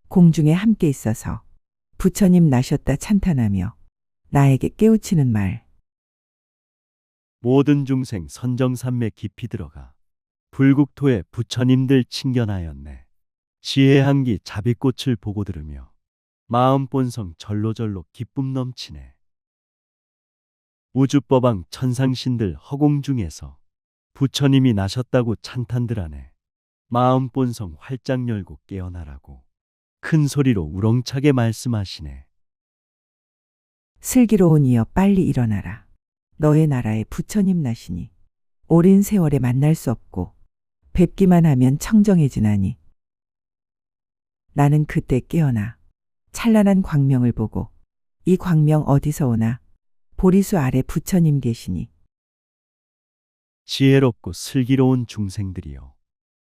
공중에 함께 있어서 부처님 나셨다 찬탄하며 나에게 깨우치는 말. 모든 중생 선정산매 깊이 들어가 불국토에 부처님들 친견하였네. 지혜 향기 자비꽃을 보고 들으며 마음 본성 절로절로 기쁨 넘치네. 우주법왕 천상신들 허공 중에서 부처님이 나셨다고 찬탄들하네. 마음 본성 활짝 열고 깨어나라고 큰 소리로 우렁차게 말씀하시네. 슬기로운 이여 빨리 일어나라. 너의 나라에 부처님 나시니 오랜 세월에 만날 수 없고 뵙기만 하면 청정해지나니 나는 그때 깨어나 찬란한 광명을 보고 이 광명 어디서 오나? 보리수 아래 부처님 계시니. 지혜롭고 슬기로운 중생들이여,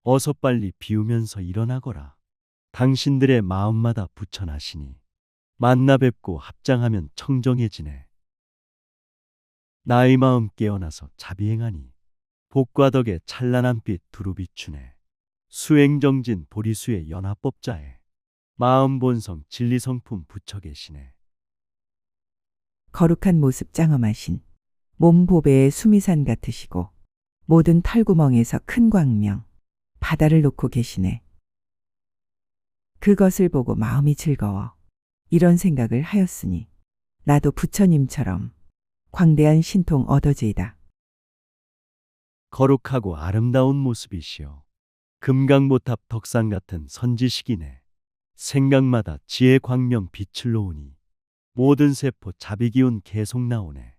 어서 빨리 비우면서 일어나거라. 당신들의 마음마다 부처나시니 만나 뵙고 합장하면 청정해지네. 나의 마음 깨어나서 자비행하니 복과 덕에 찬란한 빛 두루 비추네. 수행정진 보리수의 연합법자에 마음 본성 진리성품 부처 계시네. 거룩한 모습 짱엄하신 몸 보배의 수미산 같으시고 모든 털구멍에서 큰 광명 바다를 놓고 계시네. 그것을 보고 마음이 즐거워 이런 생각을 하였으니 나도 부처님처럼 광대한 신통 얻어지이다. 거룩하고 아름다운 모습이시여, 금강보탑 덕상 같은 선지식이네. 생각마다 지혜 광명 빛을 놓으니 모든 세포 자비기운 계속 나오네.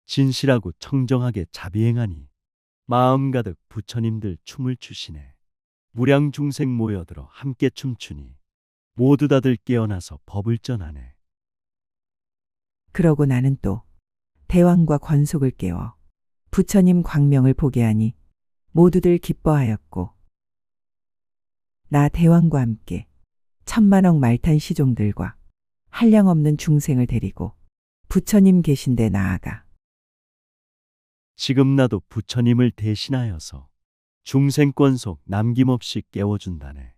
진실하고 청정하게 자비행하니 마음 가득 부처님들 춤을 추시네. 무량 중생 모여들어 함께 춤추니 모두 다들 깨어나서 법을 전하네. 그러고 나는 또 대왕과 권속을 깨워 부처님 광명을 보게 하니 모두들 기뻐하였고 나 대왕과 함께 천만억 말탄 시종들과 한량없는 중생을 데리고 부처님 계신 데 나아가 지금 나도 부처님을 대신하여서 중생권 속 남김없이 깨워준다네.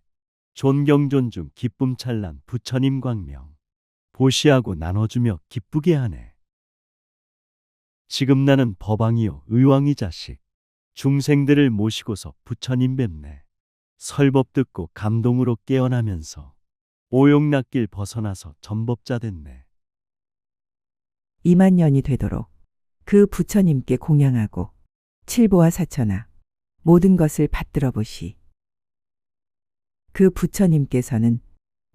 존경 존중 기쁨 찬란 부처님 광명 보시하고 나눠주며 기쁘게 하네. 지금 나는 법왕이요 의왕이 자식 중생들을 모시고서 부처님 뵙네. 설법 듣고 감동으로 깨어나면서 오용락길 벗어나서 전법자 됐네. 2만 년이 되도록 그 부처님께 공양하고 칠보와 사천하 모든 것을 받들어 보시. 그 부처님께서는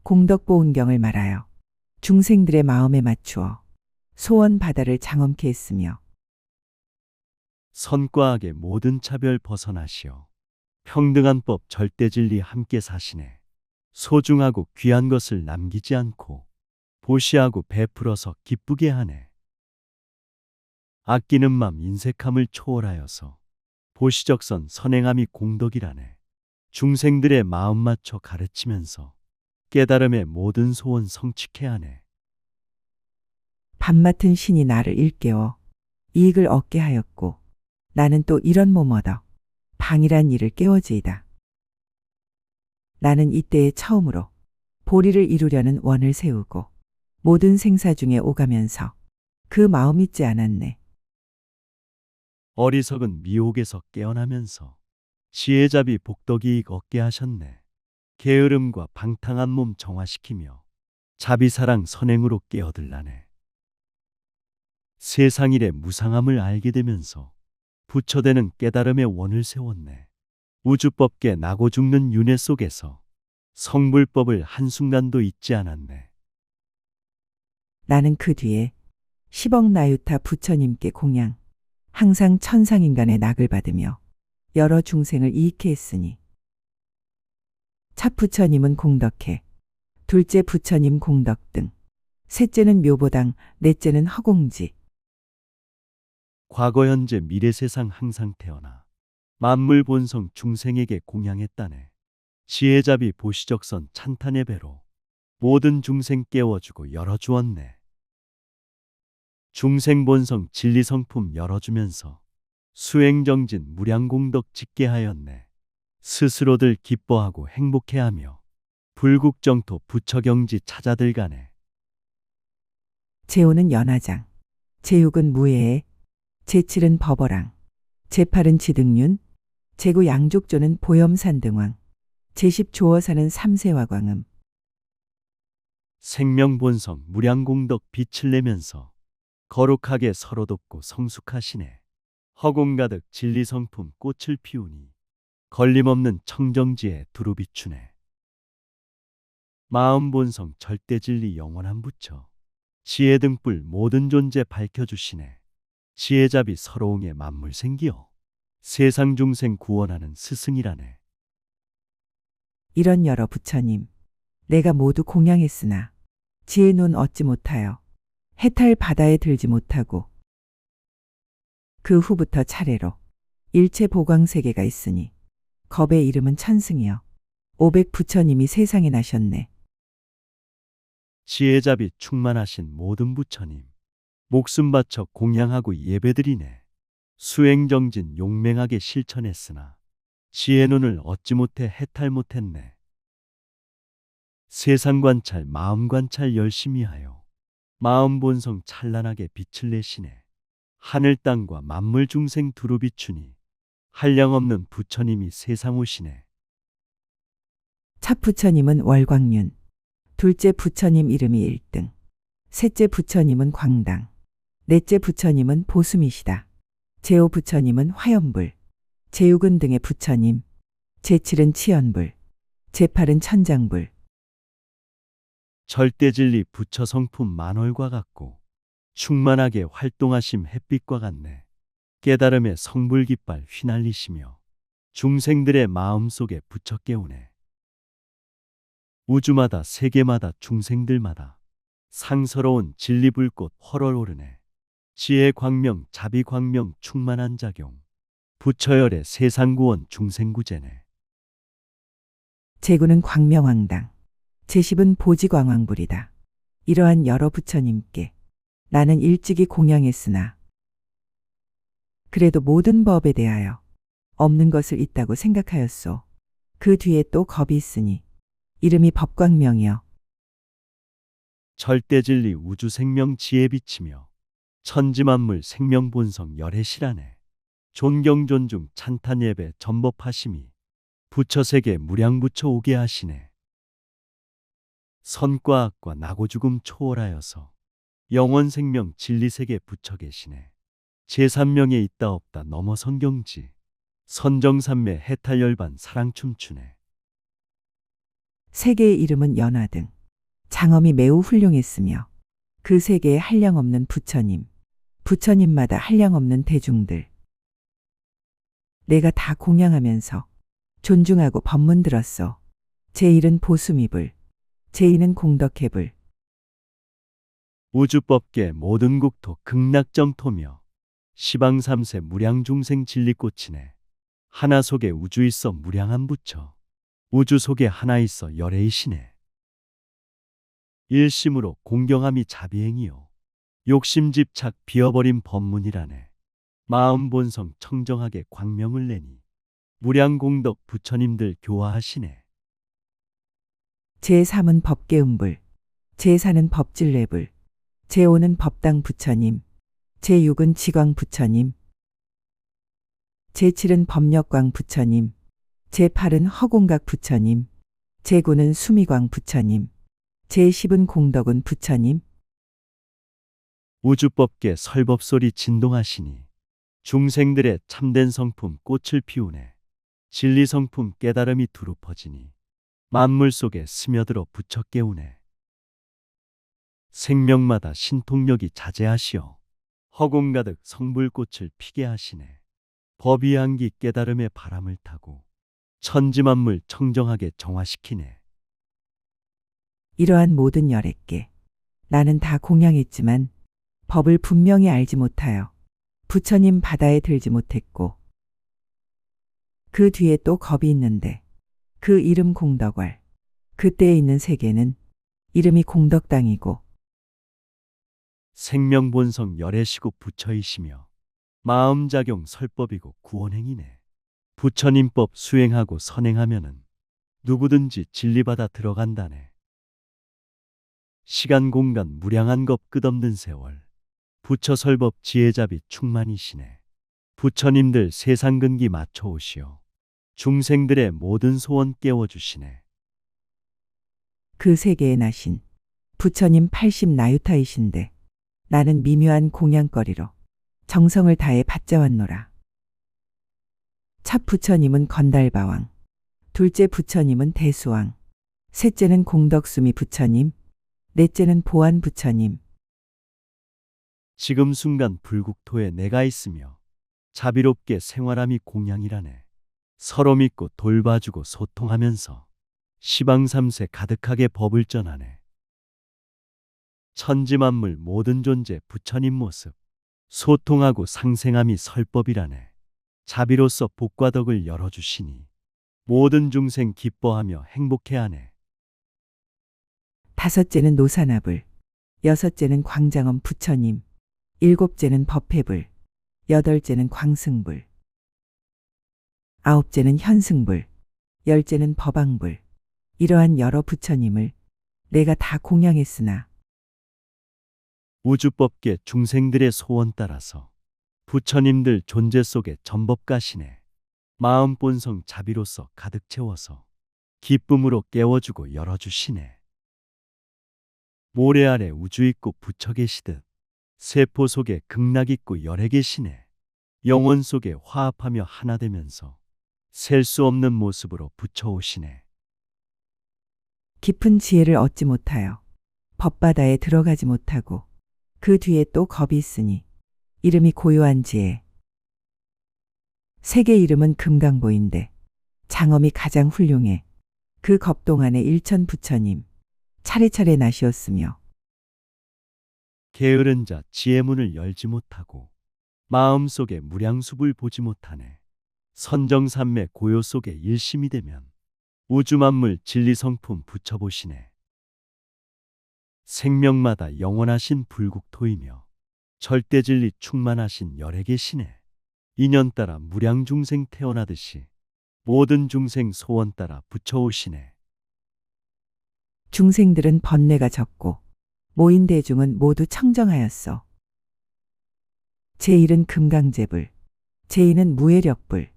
공덕보은경을 말하여 중생들의 마음에 맞추어 소원 바다를 장엄케 했으며 선과악의 모든 차별 벗어나시어 평등한 법 절대진리 함께 사시네. 소중하고 귀한 것을 남기지 않고 보시하고 베풀어서 기쁘게 하네. 아끼는 맘 인색함을 초월하여서 보시적선 선행함이 공덕이라네. 중생들의 마음 맞춰 가르치면서 깨달음의 모든 소원 성취케 하네. 밤 맡은 신이 나를 일깨워 이익을 얻게 하였고 나는 또 이런 몸 얻어 방이란 일을 깨워지이다. 나는 이때에 처음으로 보리를 이루려는 원을 세우고 모든 생사 중에 오가면서 그 마음 잊지 않았네. 어리석은 미혹에서 깨어나면서 지혜잡이 복덕이익 얻게 하셨네. 게으름과 방탕한 몸 정화시키며 자비사랑 선행으로 깨어들라네. 세상 일의 무상함을 알게 되면서 부처되는 깨달음의 원을 세웠네. 우주법계 나고 죽는 윤회 속에서 성불법을 한순간도 잊지 않았네. 나는 그 뒤에 10억 나유타 부처님께 공양 항상 천상인간의 낙을 받으며 여러 중생을 이익해 했으니 첫 부처님은 공덕해, 둘째 부처님 공덕등, 셋째는 묘보당, 넷째는 허공지. 과거 현재 미래 세상 항상 태어나 만물 본성 중생에게 공양했다네. 지혜잡이 보시적선 찬탄의 배로 모든 중생 깨워주고 열어주었네. 중생 본성 진리성품 열어주면서 수행정진 무량공덕 짓게 하였네. 스스로들 기뻐하고 행복해하며 불국정토 부처경지 찾아들가네. 제5는 연화장, 제6은 무예해, 제7은 법어랑, 제8은 지등륜, 제9 양족조는 보염산등왕, 제10 조어사는 삼세화광음. 생명본성 무량공덕 빛을 내면서 거룩하게 서로 돕고 성숙하시네. 허공 가득 진리성품 꽃을 피우니 걸림없는 청정지에 두루 비추네. 마음본성 절대진리 영원한 부처 지혜 등불 모든 존재 밝혀주시네. 지혜잡이 서러움에 만물 생기어 세상 중생 구원하는 스승이라네. 이런 여러 부처님, 내가 모두 공양했으나 지혜 눈 얻지 못하여 해탈 바다에 들지 못하고 그 후부터 차례로 일체 보광 세계가 있으니 겁의 이름은 천승이여 500 부처님이 세상에 나셨네. 지혜잡이 충만하신 모든 부처님, 목숨 바쳐 공양하고 예배드리네. 수행정진 용맹하게 실천했으나 지혜 눈을 얻지 못해 해탈 못했네. 세상 관찰, 마음 관찰 열심히 하여 마음 본성 찬란하게 빛을 내시네. 하늘 땅과 만물 중생 두루 비추니 한량없는 부처님이 세상 오시네. 첫 부처님은 월광륜, 둘째 부처님 이름이 일등, 셋째 부처님은 광당, 넷째 부처님은 보수미시다. 제5 부처님은 화염불, 제6은 등의 부처님, 제7은 치연불, 제8은 천장불. 절대진리 부처 성품 만월과 같고 충만하게 활동하심 햇빛과 같네. 깨달음의 성불 깃발 휘날리시며 중생들의 마음속에 부처 깨우네. 우주마다 세계마다 중생들마다 상서로운 진리불꽃 헐헐 오르네. 지혜 광명 자비 광명 충만한 작용 부처열의 세상구원 중생구제네. 제9는 광명왕당, 제10은 보지광왕불이다. 이러한 여러 부처님께 나는 일찍이 공양했으나 그래도 모든 법에 대하여 없는 것을 있다고 생각하였소. 그 뒤에 또 겁이 있으니 이름이 법광명이여 절대진리 우주생명 지혜 비치며 천지만물 생명본성 열애실하네. 존경 존중 찬탄 예배 전법하심이 부처세계 무량부처 오게 하시네. 선과 악과 나고 죽음 초월하여서 영원생명 진리세계 부처 계시네. 제3명에 있다 없다 넘어 성경지 선정산매 해탈열반 사랑 춤추네. 세계의 이름은 연화등, 장엄이 매우 훌륭했으며 그 세계에 한량없는 부처님, 부처님마다 한량없는 대중들. 내가 다 공양하면서 존중하고 법문 들었소. 제1은 보수미불, 제2는 공덕해불. 우주법계 모든 국토 극락정토며 시방삼세 무량중생 진리꽃이네. 하나 속에 우주 있어 무량한 부처 우주 속에 하나 있어 열애이시네. 일심으로 공경함이 자비행이요 욕심 집착 비어버린 법문이라네. 마음 본성 청정하게 광명을 내니 무량공덕 부처님들 교화하시네. 제3은 법계음불, 제4는 법질례불, 제5는 법당 부처님, 제6은 지광 부처님, 제7은 법력광 부처님, 제8은 허공각 부처님, 제9는 수미광 부처님, 제10은 공덕은 부처님. 우주법계 설법소리 진동하시니 중생들의 참된 성품 꽃을 피우네. 진리성품 깨달음이 두루 퍼지니 만물 속에 스며들어 부처 깨우네. 생명마다 신통력이 자제하시어 허공 가득 성불꽃을 피게 하시네. 법이 향기 깨달음의 바람을 타고 천지만물 청정하게 정화시키네. 이러한 모든 열애께 나는 다 공양했지만 법을 분명히 알지 못하여 부처님 바다에 들지 못했고 그 뒤에 또 겁이 있는데 그 이름 공덕월, 그때에 있는 세계는 이름이 공덕당이고 생명본성 열애시고 부처이시며 마음작용 설법이고 구원행이네. 부처님법 수행하고 선행하면은 누구든지 진리받아 들어간다네. 시간 공간 무량한 것 끝없는 세월 부처 설법 지혜잡이 충만이시네. 부처님들 세상 근기 맞춰 오시어 중생들의 모든 소원 깨워주시네. 그 세계에 나신 부처님 80 나유타이신데 나는 미묘한 공양거리로 정성을 다해 받자왔노라. 첫 부처님은 건달바왕, 둘째 부처님은 대수왕, 셋째는 공덕수미 부처님, 넷째는 보안 부처님. 지금 순간 불국토에 내가 있으며 자비롭게 생활함이 공양이라네. 서로 믿고 돌봐주고 소통하면서 시방삼세 가득하게 법을 전하네. 천지만물 모든 존재 부처님 모습. 소통하고 상생함이 설법이라네. 자비로서 복과 덕을 열어주시니 모든 중생 기뻐하며 행복해하네. 다섯째는 노사나불, 여섯째는 광장엄 부처님, 일곱째는 법회불, 여덟째는 광승불, 아홉째는 현승불, 열째는 법왕불. 이러한 여러 부처님을 내가 다 공양했으나 우주법계 중생들의 소원 따라서 부처님들 존재 속에 전법 가시네. 마음 본성 자비로서 가득 채워서 기쁨으로 깨워주고 열어주시네. 모래 아래 우주 있고 부처 계시듯 세포 속에 극락 있고 열애 계시네. 영혼 속에 화합하며 하나 되면서 셀 수 없는 모습으로 부처오시네. 깊은 지혜를 얻지 못하여 법바다에 들어가지 못하고 그 뒤에 또 겁이 있으니 이름이 고요한 지혜. 세계 이름은 금강보인데 장엄이 가장 훌륭해. 그 겁 동안에 일천 부처님 차례차례 나시었으며 게으른 자 지혜 문을 열지 못하고 마음속에 무량숲을 보지 못하네. 선정산매 고요 속에 일심이 되면 우주만물 진리성품 붙여보시네. 생명마다 영원하신 불국토이며 절대진리 충만하신 열에 계시네. 인연 따라 무량중생 태어나듯이 모든 중생 소원 따라 붙여오시네. 중생들은 번뇌가 적고 모인 대중은 모두 청정하였어. 제1은 금강제불, 제2는 무예력불,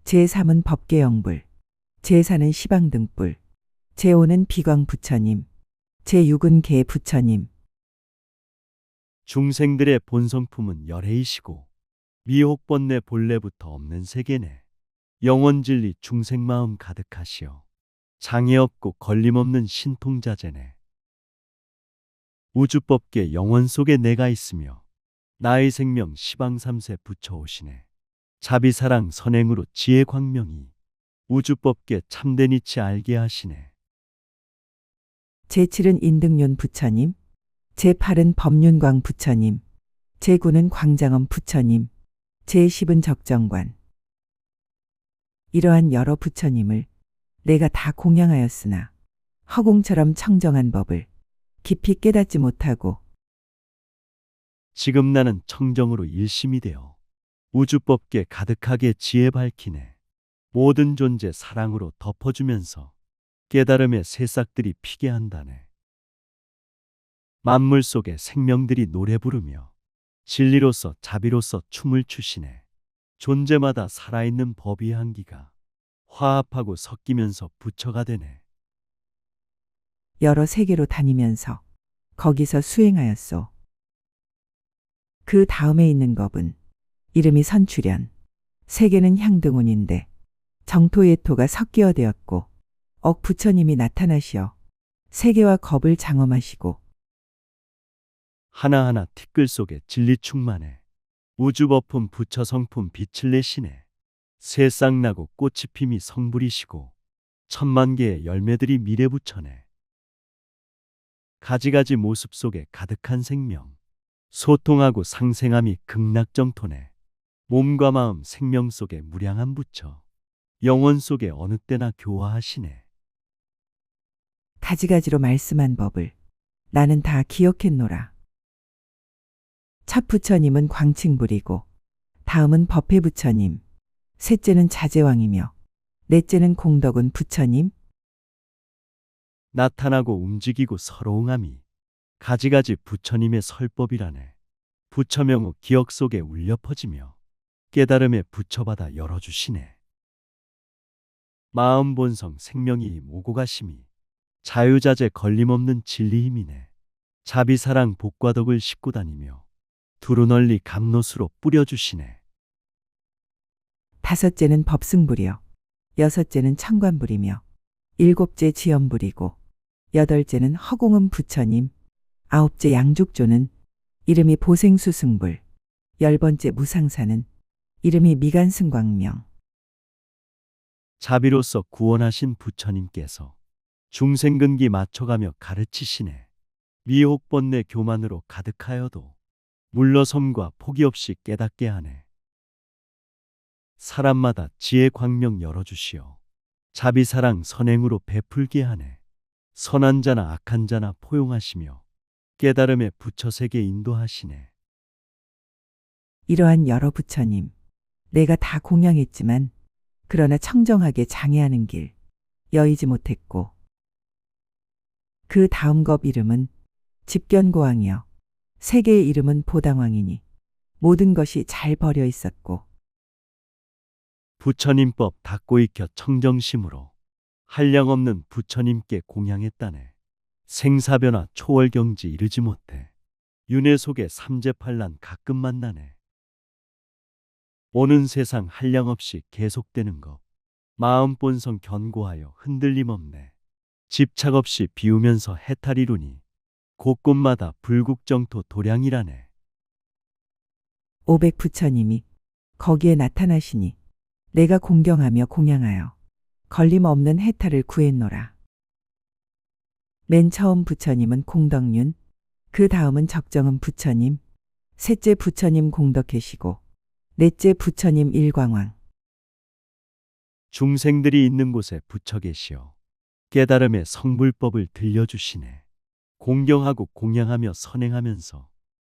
제3은 법계영불, 제4는 시방등불, 제5는 비광부처님, 제6은 개부처님. 중생들의 본성품은 열애이시고 미혹번뇌 본래부터 없는 세계네. 영원진리 중생마음 가득하시어 장애 없고 걸림없는 신통자재네. 우주법계 영원 속에 내가 있으며 나의 생명 시방삼세 붙여오시네. 자비사랑 선행으로 지혜 광명이 우주법계 참된 이치 알게 하시네. 제7은 인등륜 부처님, 제8은 법륜광 부처님, 제9는 광장엄 부처님, 제10은 적정관. 이러한 여러 부처님을 내가 다 공양하였으나 허공처럼 청정한 법을 깊이 깨닫지 못하고 지금 나는 청정으로 일심이 되어 우주법계 가득하게 지혜 밝히네. 모든 존재 사랑으로 덮어주면서 깨달음의 새싹들이 피게 한다네. 만물 속에 생명들이 노래 부르며 진리로서 자비로서 춤을 추시네. 존재마다 살아있는 법의 향기가 화합하고 섞이면서 부처가 되네. 여러 세계로 다니면서 거기서 수행하였소. 그 다음에 있는 법은 이름이 선출현, 세계는 향등운인데 정토의 토가 섞여 되었고 억 부처님이 나타나시어 세계와 겁을 장엄하시고 하나하나 티끌 속에 진리 충만해. 우주법품 부처 성품 빛을 내시네. 새싹 나고 꽃이 피미 성불이시고 천만 개의 열매들이 미래 부처네. 가지가지 모습 속에 가득한 생명. 소통하고 상생함이 극락정토네. 몸과 마음 생명 속에 무량한 부처. 영혼 속에 어느 때나 교화하시네. 가지가지로 말씀한 법을 나는 다 기억했노라. 첫 부처님은 광칭불이고 다음은 법회 부처님, 셋째는 자제왕이며 넷째는 공덕은 부처님. 나타나고 움직이고 서러움함이 가지가지 부처님의 설법이라네. 부처명호 기억 속에 울려 퍼지며 깨달음의 부처바다 열어주시네. 마음 본성 생명이 힘 오고 가심이 자유자재 걸림없는 진리 힘이네. 자비사랑 복과 덕을 싣고 다니며 두루 널리 감로수로 뿌려주시네. 다섯째는 법승불이요. 여섯째는 청관불이며 일곱째 지연불이고 여덟째는 허공음 부처님, 아홉째 양죽조는 이름이 보생수승불, 열번째 무상사는 이름이 미간승광명. 자비로서 구원하신 부처님께서 중생근기 맞춰가며 가르치시네. 미혹 번뇌 교만으로 가득하여도 물러섬과 포기 없이 깨닫게 하네. 사람마다 지혜 광명 열어주시어 자비사랑 선행으로 베풀게 하네. 선한 자나 악한 자나 포용하시며 깨달음의 부처세계 인도하시네. 이러한 여러 부처님, 내가 다 공양했지만 그러나 청정하게 장애하는 길 여의지 못했고, 그 다음 겁 이름은 집견고왕이여 세계의 이름은 보당왕이니 모든 것이 잘 버려 있었고, 부처님법 닫고 익혀 청정심으로 한량없는 부처님께 공양했다네. 생사변화 초월경지 이르지 못해 윤회 속에 삼재팔란 가끔 만나네. 오는 세상 한량없이 계속되는 것 마음 본성 견고하여 흔들림 없네. 집착 없이 비우면서 해탈이루니 곳곳마다 불국정토 도량이라네. 500 부처님이 거기에 나타나시니 내가 공경하며 공양하여 걸림없는 해탈을 구했노라. 맨 처음 부처님은 공덕륜, 그 다음은 적정은 부처님, 셋째 부처님 공덕해시고 넷째 부처님 일광왕. 중생들이 있는 곳에 부처 계시어 깨달음의 성불법을 들려주시네. 공경하고 공양하며 선행하면서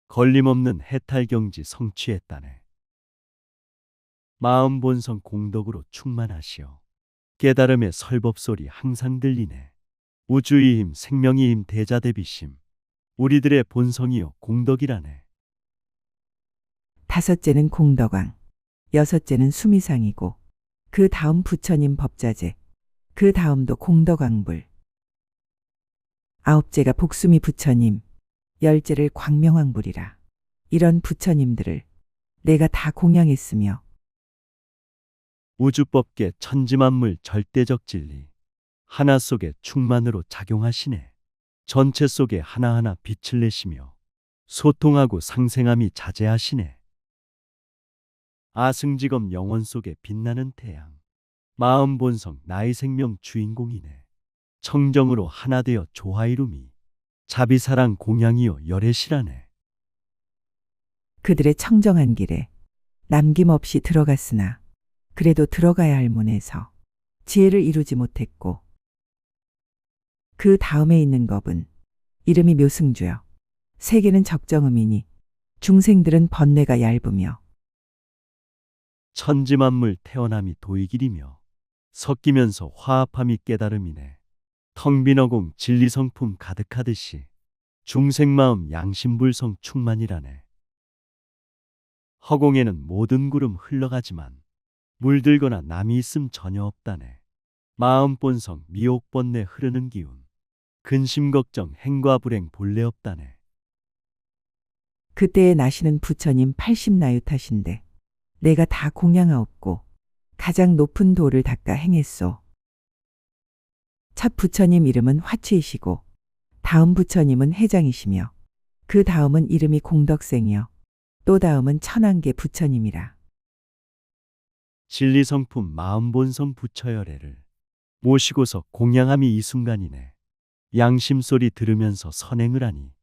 걸림없는 해탈경지 성취했다네. 마음 본성 공덕으로 충만하시어 깨달음의 설법소리 항상 들리네. 우주의 힘 생명의 힘 대자대비심 우리들의 본성이요 공덕이라네. 다섯째는 공덕왕, 여섯째는 수미상이고 그 다음 부처님 법자재, 그 다음도 공덕왕불. 아홉째가 복수미 부처님, 열째를 광명왕불이라. 이런 부처님들을 내가 다 공양했으며 우주법계 천지만물 절대적 진리 하나 속에 충만으로 작용하시네. 전체 속에 하나하나 빛을 내시며 소통하고 상생함이 자제하시네. 아승지검 영원 속에 빛나는 태양 마음 본성 나의 생명 주인공이네. 청정으로 하나 되어 조화이룸이 자비사랑 공양이요 열애시라네. 그들의 청정한 길에 남김없이 들어갔으나 그래도 들어가야 할 문에서 지혜를 이루지 못했고, 그 다음에 있는 겁은 이름이 묘승주여 세계는 적정음이니 중생들은 번뇌가 얇으며 천지만물 태어남이 도이길이며 섞이면서 화합함이 깨달음이네. 텅 빈 어공 진리성품 가득하듯이 중생마음 양심불성 충만이라네. 허공에는 모든 구름 흘러가지만 물들거나 남이 있음 전혀 없다네. 마음 본성 미혹 번뇌 흐르는 기운 근심 걱정 행과 불행 본래 없다네. 그때에 나시는 부처님 80나유타신데 내가 다 공양하옵고 가장 높은 도를 닦아 행했소. 첫 부처님 이름은 화취이시고 다음 부처님은 해장이시며 그 다음은 이름이 공덕생이요 또 다음은 천안계 부처님이라. 진리성품 마음본성 부처열애를 모시고서 공양함이 이 순간이네. 양심소리 들으면서 선행을 하니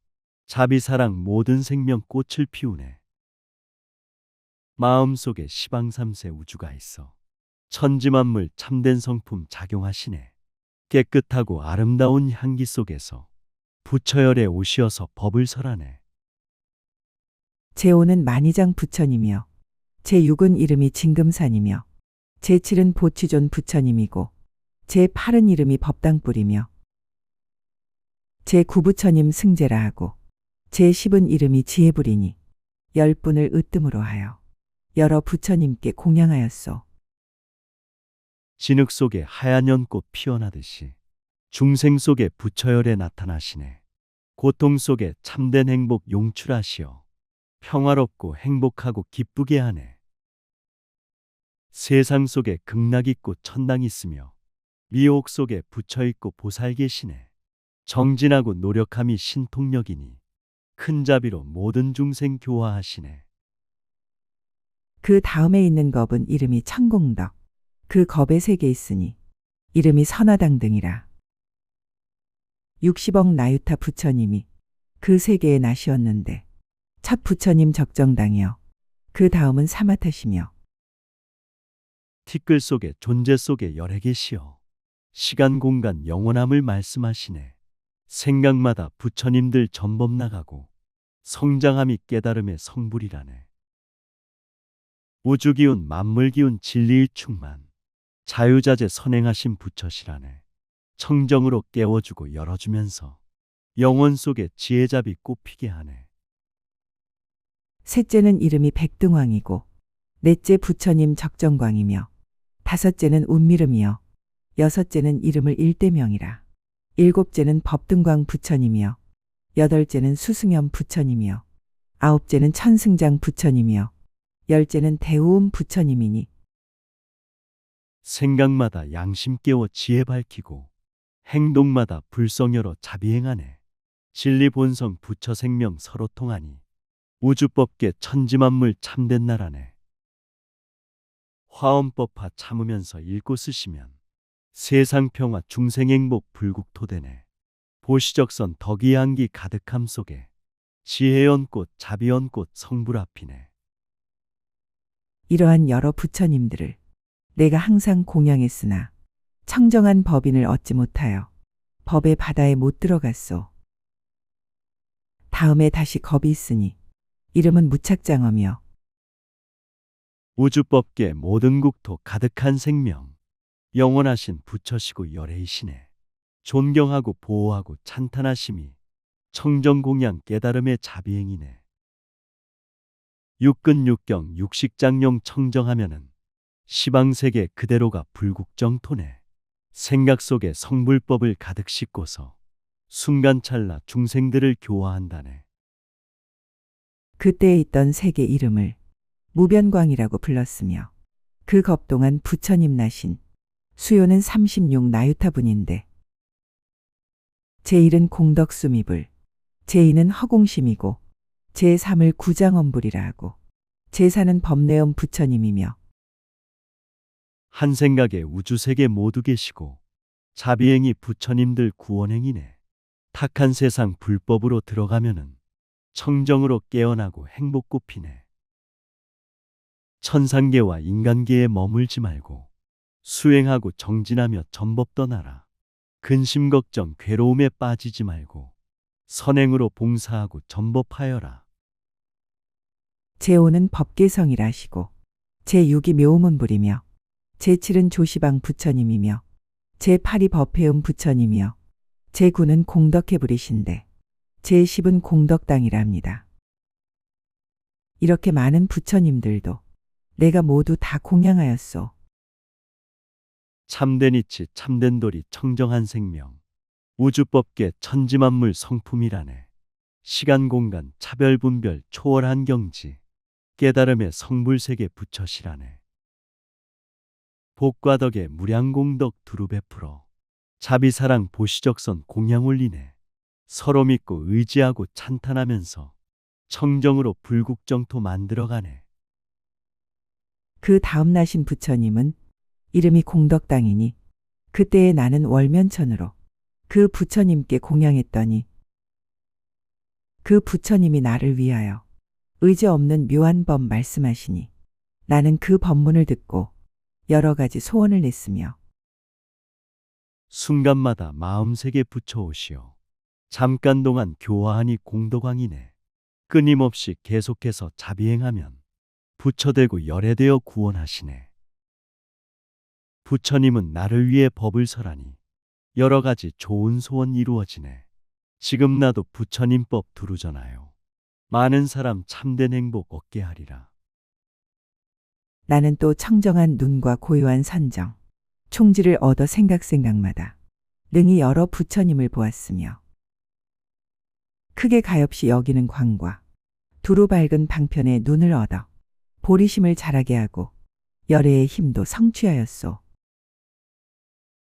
자비사랑 모든 생명 꽃을 피우네. 마음속에 시방삼세 우주가 있어 천지만물 참된 성품 작용하시네. 깨끗하고 아름다운 향기 속에서 부처열에 오시어서 법을 설하네. 제5는 만이장 부처님이요 제6은 이름이 진금산이며 제7은 보취존 부처님이고 제8은 이름이 법당뿔이며 제9 부처님 승제라 하고 제10은 이름이 지혜불이니 10분을 으뜸으로 하여 여러 부처님께 공양하였소. 진흙 속에 하얀 연꽃 피어나듯이 중생 속에 부처열에 나타나시네. 고통 속에 참된 행복 용출하시어 평화롭고 행복하고 기쁘게 하네. 세상 속에 극락 있고 천당 있으며 미혹 속에 부처 있고 보살 계시네. 정진하고 노력함이 신통력이니 큰 자비로 모든 중생 교화하시네. 그 다음에 있는 겁은 이름이 천공덕, 그 겁에 3개 있으니 이름이 선화당 등이라. 60억 나유타 부처님이 그 세계의 낫이었는데 첫 부처님 적정당이요. 그 다음은 사마타시며 티끌 속에 존재 속에 열애 계시어 시간 공간 영원함을 말씀하시네. 생각마다 부처님들 전범 나가고 성장함이 깨달음의 성불이라네. 우주기운 만물기운 진리의 충만 자유자재 선행하신 부처시라네. 청정으로 깨워주고 열어주면서 영혼 속에 지혜잡이 꽃피게 하네. 셋째는 이름이 백등왕이고 넷째 부처님 적정광이며 다섯째는 운미름이요. 여섯째는 이름을 일대명이라. 일곱째는 법등광 부처님이요. 여덟째는 수승염 부처님이요. 아홉째는 천승장 부처님이요. 열째는 대우음 부처님이니 생각마다 양심 깨워 지혜 밝히고 행동마다 불성여로 자비행하네. 진리 본성 부처 생명 서로 통하니 우주법계 천지만물 참된 나라네. 화엄법화 참으면서 읽고 쓰시면 세상 평화 중생 행복 불국토되네. 보시적선 덕이 향기 가득함 속에 지혜연 꽃 자비연 꽃 성불 앞이네. 이러한 여러 부처님들을 내가 항상 공양했으나 청정한 법인을 얻지 못하여 법의 바다에 못 들어갔소. 다음에 다시 겁이 있으니 이름은 무착장엄이요. 우주법계 모든 국토 가득한 생명 영원하신 부처시고 열애이시네. 존경하고 보호하고 찬탄하심이 청정공양 깨달음의 자비행이네. 육근육경 육식장용 청정하면은 시방세계 그대로가 불국정토네. 생각 속에 성불법을 가득 싣고서 순간찰나 중생들을 교화한다네. 그때에 있던 세계 이름을 무변광이라고 불렀으며 그 겁동안 부처님 나신 수요는 36 나유타분인데 제1은 공덕수미불, 제2는 허공심이고 제3을 구장엄불이라 하고 제4는 법내엄 부처님이며 한 생각에 우주세계 모두 계시고 자비행이 부처님들 구원행이네. 탁한 세상 불법으로 들어가면은 청정으로 깨어나고 행복 꽃피네. 천상계와 인간계에 머물지 말고 수행하고 정진하며 전법 떠나라. 근심 걱정 괴로움에 빠지지 말고 선행으로 봉사하고 전법하여라. 제5는 법계성이라 하시고 제6이 묘음은불이며 제7은 조시방 부처님이며 제8이 법회음 부처님이며 제9는 공덕해불이신데 제10은 공덕당이라 합니다. 이렇게 많은 부처님들도 내가 모두 다 공양하였소. 참된 이치 참된 도리 청정한 생명 우주법계 천지만물 성품이라네. 시간 공간 차별 분별 초월한 경지 깨달음의 성불세계 부처시라네. 복과 덕에 무량공덕 두루 베풀어 자비사랑 보시적선 공양 올리네. 서로 믿고 의지하고 찬탄하면서 청정으로 불국정토 만들어가네. 그 다음 나신 부처님은 이름이 공덕당이니 그때에 나는 월면천으로 그 부처님께 공양했더니 그 부처님이 나를 위하여 의지 없는 묘한 법 말씀하시니 나는 그 법문을 듣고 여러 가지 소원을 냈으며 순간마다 마음세계 부처오시오. 잠깐 동안 교화하니 공덕왕이네. 끊임없이 계속해서 자비행하면 부처되고 열애되어 구원하시네. 부처님은 나를 위해 법을 설하니 여러 가지 좋은 소원 이루어지네. 지금 나도 부처님법 두루전하여 많은 사람 참된 행복 얻게 하리라. 나는 또 청정한 눈과 고요한 선정, 총지를 얻어 생각마다 능히 여러 부처님을 보았으며 크게 가엾이 여기는 광과 두루 밝은 방편에 눈을 얻어 보리심을 자라게 하고 열애의 힘도 성취하였소.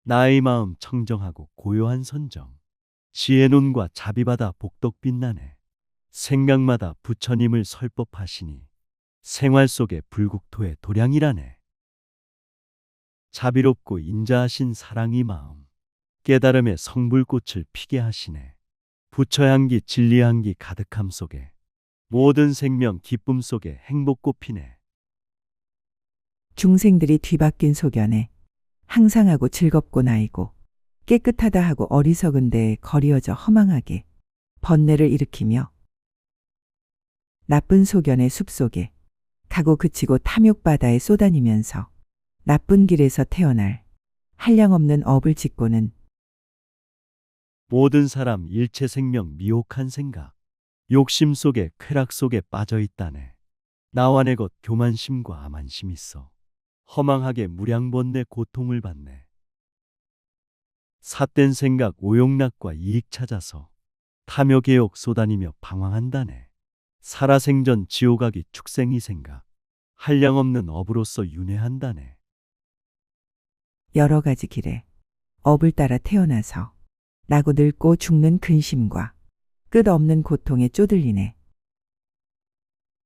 나의 마음 청정하고 고요한 선정, 지혜 눈과 자비받아 복덕 빛나네. 생각마다 부처님을 설법하시니 생활 속에 불국토의 도량이라네. 자비롭고 인자하신 사랑의 마음, 깨달음의 성불꽃을 피게 하시네. 부처 향기 진리 향기 가득함 속에 모든 생명 기쁨 속에 행복 꽃피네. 중생들이 뒤바뀐 소견에 항상하고 즐겁고 나이고 깨끗하다 하고 어리석은데 거리어져 허망하게 번뇌를 일으키며 나쁜 소견의 숲속에 가고 그치고 탐욕바다에 쏘다니면서 나쁜 길에서 태어날 한량없는 업을 짓고는 모든 사람 일체 생명 미혹한 생각 욕심 속에 쾌락 속에 빠져 있다네. 나와 내 것 교만심과 아만심 있어 허망하게 무량번뇌 고통을 받네. 삿된 생각 오용락과 이익 찾아서 탐욕개욕 쏘다니며 방황한다네. 살아생전 지옥하기 축생이 생각 한량없는 업으로서 윤회한다네. 여러 가지 길에 업을 따라 태어나서 나고 늙고 죽는 근심과 끝없는 고통에 쪼들리네.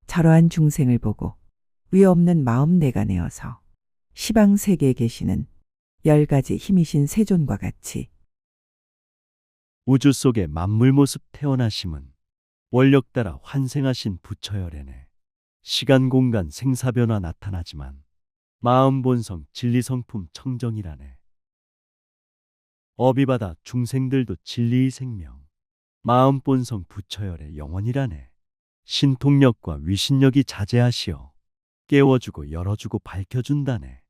저러한 중생을 보고 위 없는 마음 내가 내어서 시방 세계에 계시는 10가지 힘이신 세존과 같이 우주 속에 만물 모습 태어나심은 원력 따라 환생하신 부처열애네. 시간 공간 생사변화 나타나지만 마음 본성 진리 성품 청정이라네. 어비바다 중생들도 진리의 생명 마음 본성 부처열의 영원이라네. 신통력과 위신력이 자제하시어 깨워주고 열어주고 밝혀준다네.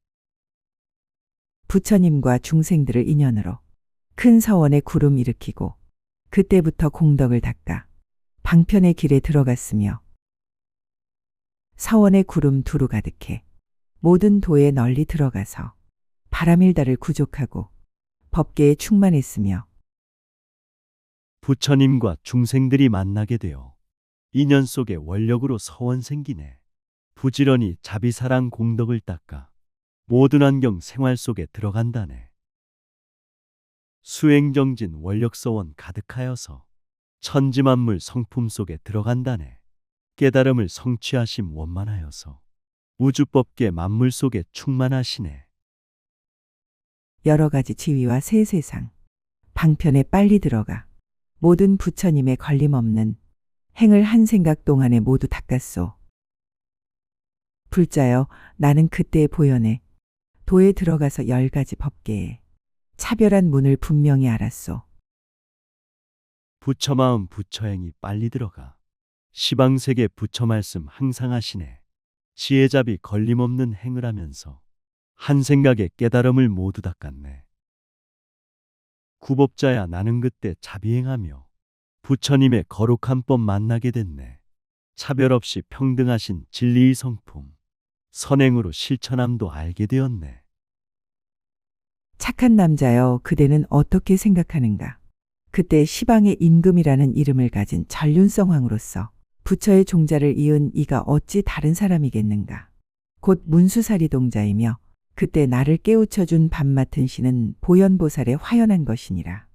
부처님과 중생들을 인연으로 큰 서원에 구름 일으키고 그때부터 공덕을 닦아 방편의 길에 들어갔으며 서원의 구름 두루 가득해 모든 도에 널리 들어가서 바람일다를 구족하고 법계에 충만했으며 부처님과 중생들이 만나게 되어 인연 속에 원력으로 서원 생기네. 부지런히 자비사랑 공덕을 닦아 모든 환경 생활 속에 들어간다네. 수행정진 원력서원 가득하여서 천지만물 성품 속에 들어간다네. 깨달음을 성취하심 원만하여서 우주법계 만물 속에 충만하시네. 여러 가지 지위와 새 세상 방편에 빨리 들어가 모든 부처님의 걸림없는 행을 한 생각 동안에 모두 닦았소. 불자여 나는 그때에 보연해 도에 들어가서 10가지 법계에 차별한 문을 분명히 알았소. 부처마음 부처행이 빨리 들어가 시방세계 부처 말씀 항상 하시네. 지혜잡이 걸림없는 행을 하면서 한 생각에 깨달음을 모두 닦았네. 구법자야 나는 그때 자비행하며 부처님의 거룩한 법 만나게 됐네. 차별 없이 평등하신 진리의 성품 선행으로 실천함도 알게 되었네. 착한 남자여 그대는 어떻게 생각하는가? 그때 시방의 임금이라는 이름을 가진 전륜성황으로서 부처의 종자를 이은 이가 어찌 다른 사람이겠는가? 곧 문수사리 동자이며 그때 나를 깨우쳐준 밤 맡은 신은 보현보살의 화연한 것이니라.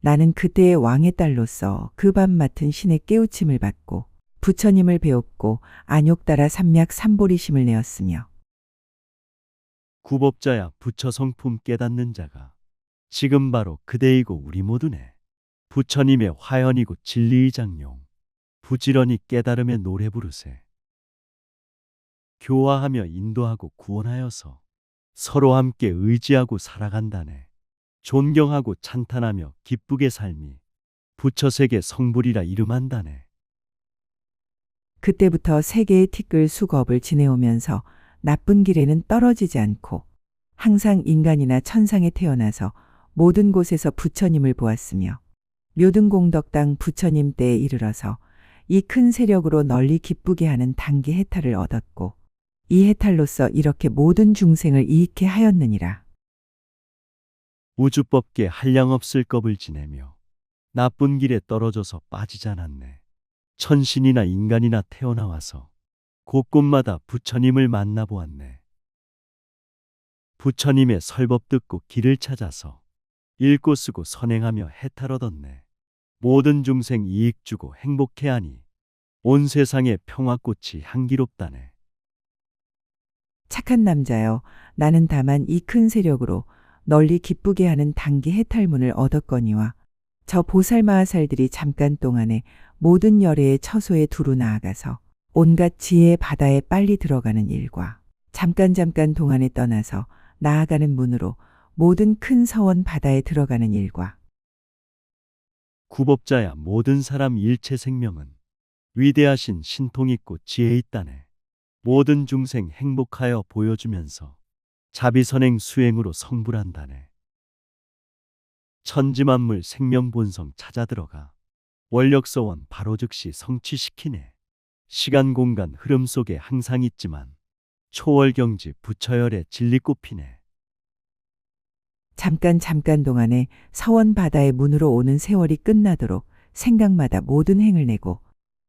나는 그때의 왕의 딸로서 그 밤 맡은 신의 깨우침을 받고 부처님을 배웠고 안욕 따라 삼약 삼보리심을 내었으며 구법자야 부처 성품 깨닫는 자가 지금 바로 그대이고 우리 모두네. 부처님의 화연이고 진리의 장용 부지런히 깨달음의 노래 부르세. 교화하며 인도하고 구원하여서 서로 함께 의지하고 살아간다네. 존경하고 찬탄하며 기쁘게 삶이 부처세계 성불이라 이름한다네. 그때부터 세계의 티끌 수겁을 지내오면서 나쁜 길에는 떨어지지 않고 항상 인간이나 천상에 태어나서 모든 곳에서 부처님을 보았으며 묘등공덕당 부처님 때에 이르러서 이 큰 세력으로 널리 기쁘게 하는 단기 해탈을 얻었고 이 해탈로서 이렇게 모든 중생을 이익해 하였느니라. 우주법계 한량없을 겁을 지내며 나쁜 길에 떨어져서 빠지지 않았네. 천신이나 인간이나 태어나와서 곳곳마다 부처님을 만나보았네. 부처님의 설법 듣고 길을 찾아서 읽고 쓰고 선행하며 해탈 얻었네. 모든 중생 이익 주고 행복해하니 온 세상에 평화꽃이 향기롭다네. 착한 남자여 나는 다만 이 큰 세력으로 널리 기쁘게 하는 단기 해탈문을 얻었거니와 저 보살마하살들이 잠깐 동안에 모든 열애의 처소에 두루 나아가서 온갖 지혜의 바다에 빨리 들어가는 일과 잠깐 동안에 떠나서 나아가는 문으로 모든 큰 서원 바다에 들어가는 일과 구법자야 모든 사람 일체 생명은 위대하신 신통 있고 지혜 있다네. 모든 중생 행복하여 보여주면서 자비선행 수행으로 성불한다네. 천지만물 생명본성 찾아 들어가 원력서원 바로 즉시 성취시키네. 시간 공간 흐름 속에 항상 있지만 초월경지 부처열의 진리 꽃피네. 잠깐 동안에 서원 바다의 문으로 오는 세월이 끝나도록 생각마다 모든 행을 내고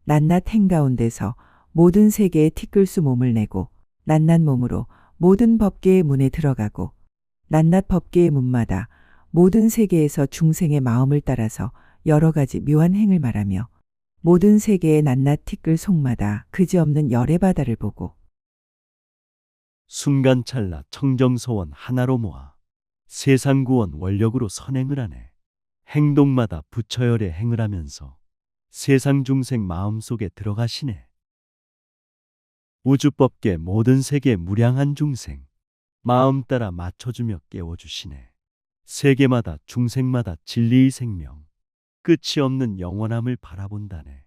낱낱 행 가운데서 모든 세계에 티끌수 몸을 내고 낱낱 몸으로 모든 법계의 문에 들어가고 낱낱 법계의 문마다 모든 세계에서 중생의 마음을 따라서 여러 가지 묘한 행을 말하며 모든 세계의 낱낱 티끌 속마다 그지없는 열의 바다를 보고 순간찰나 청정소원 하나로 모아 세상구원 원력으로 선행을 하네. 행동마다 부처열의 행을 하면서 세상 중생 마음속에 들어가시네. 우주법계 모든 세계 무량한 중생 마음 따라 맞춰주며 깨워주시네. 세계마다 중생마다 진리의 생명 끝이 없는 영원함을 바라본다네.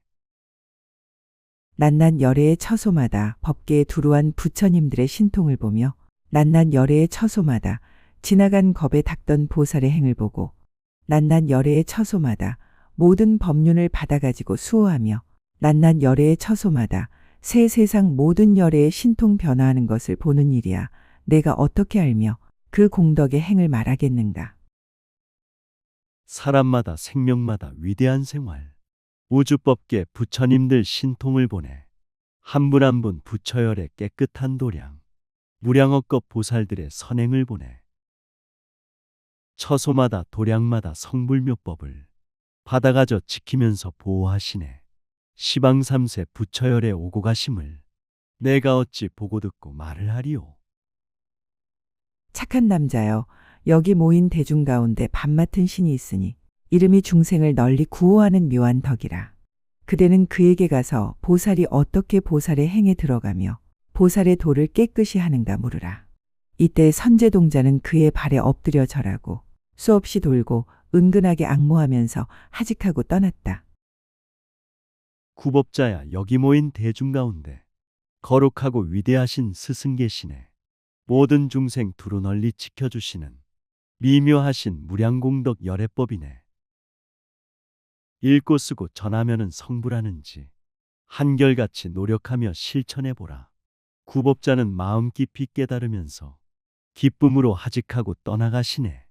낱낱 열애의 처소마다 법계에 두루한 부처님들의 신통을 보며 낱낱 열애의 처소마다 지나간 겁에 닦던 보살의 행을 보고 낱낱 열애의 처소마다 모든 법륜을 받아가지고 수호하며 낱낱 열애의 처소마다 새 세상 모든 열애의 신통 변화하는 것을 보는 일이야. 내가 어떻게 알며 그 공덕의 행을 말하겠는가. 사람마다 생명마다 위대한 생활 우주법계 부처님들 신통을 보내 한 분 한 분 부처열의 깨끗한 도량 무량억겁 보살들의 선행을 보내 처소마다 도량마다 성불묘법을 받아가져 지키면서 보호하시네. 시방삼세 부처열의 오고 가심을 내가 어찌 보고 듣고 말을 하리오. 착한 남자여, 여기 모인 대중 가운데 밥 맡은 신이 있으니 이름이 중생을 널리 구호하는 묘한 덕이라. 그대는 그에게 가서 보살이 어떻게 보살의 행에 들어가며 보살의 도를 깨끗이 하는가 물으라. 이때 선제동자는 그의 발에 엎드려 절하고 수없이 돌고 은근하게 앙모하면서 하직하고 떠났다. 구법자야 여기 모인 대중 가운데 거룩하고 위대하신 스승 계시네. 모든 중생 두루 널리 지켜주시는 미묘하신 무량공덕 열애법이네. 읽고 쓰고 전하면은 성불하는지 한결같이 노력하며 실천해보라. 구법자는 마음 깊이 깨달으면서 기쁨으로 하직하고 떠나가시네.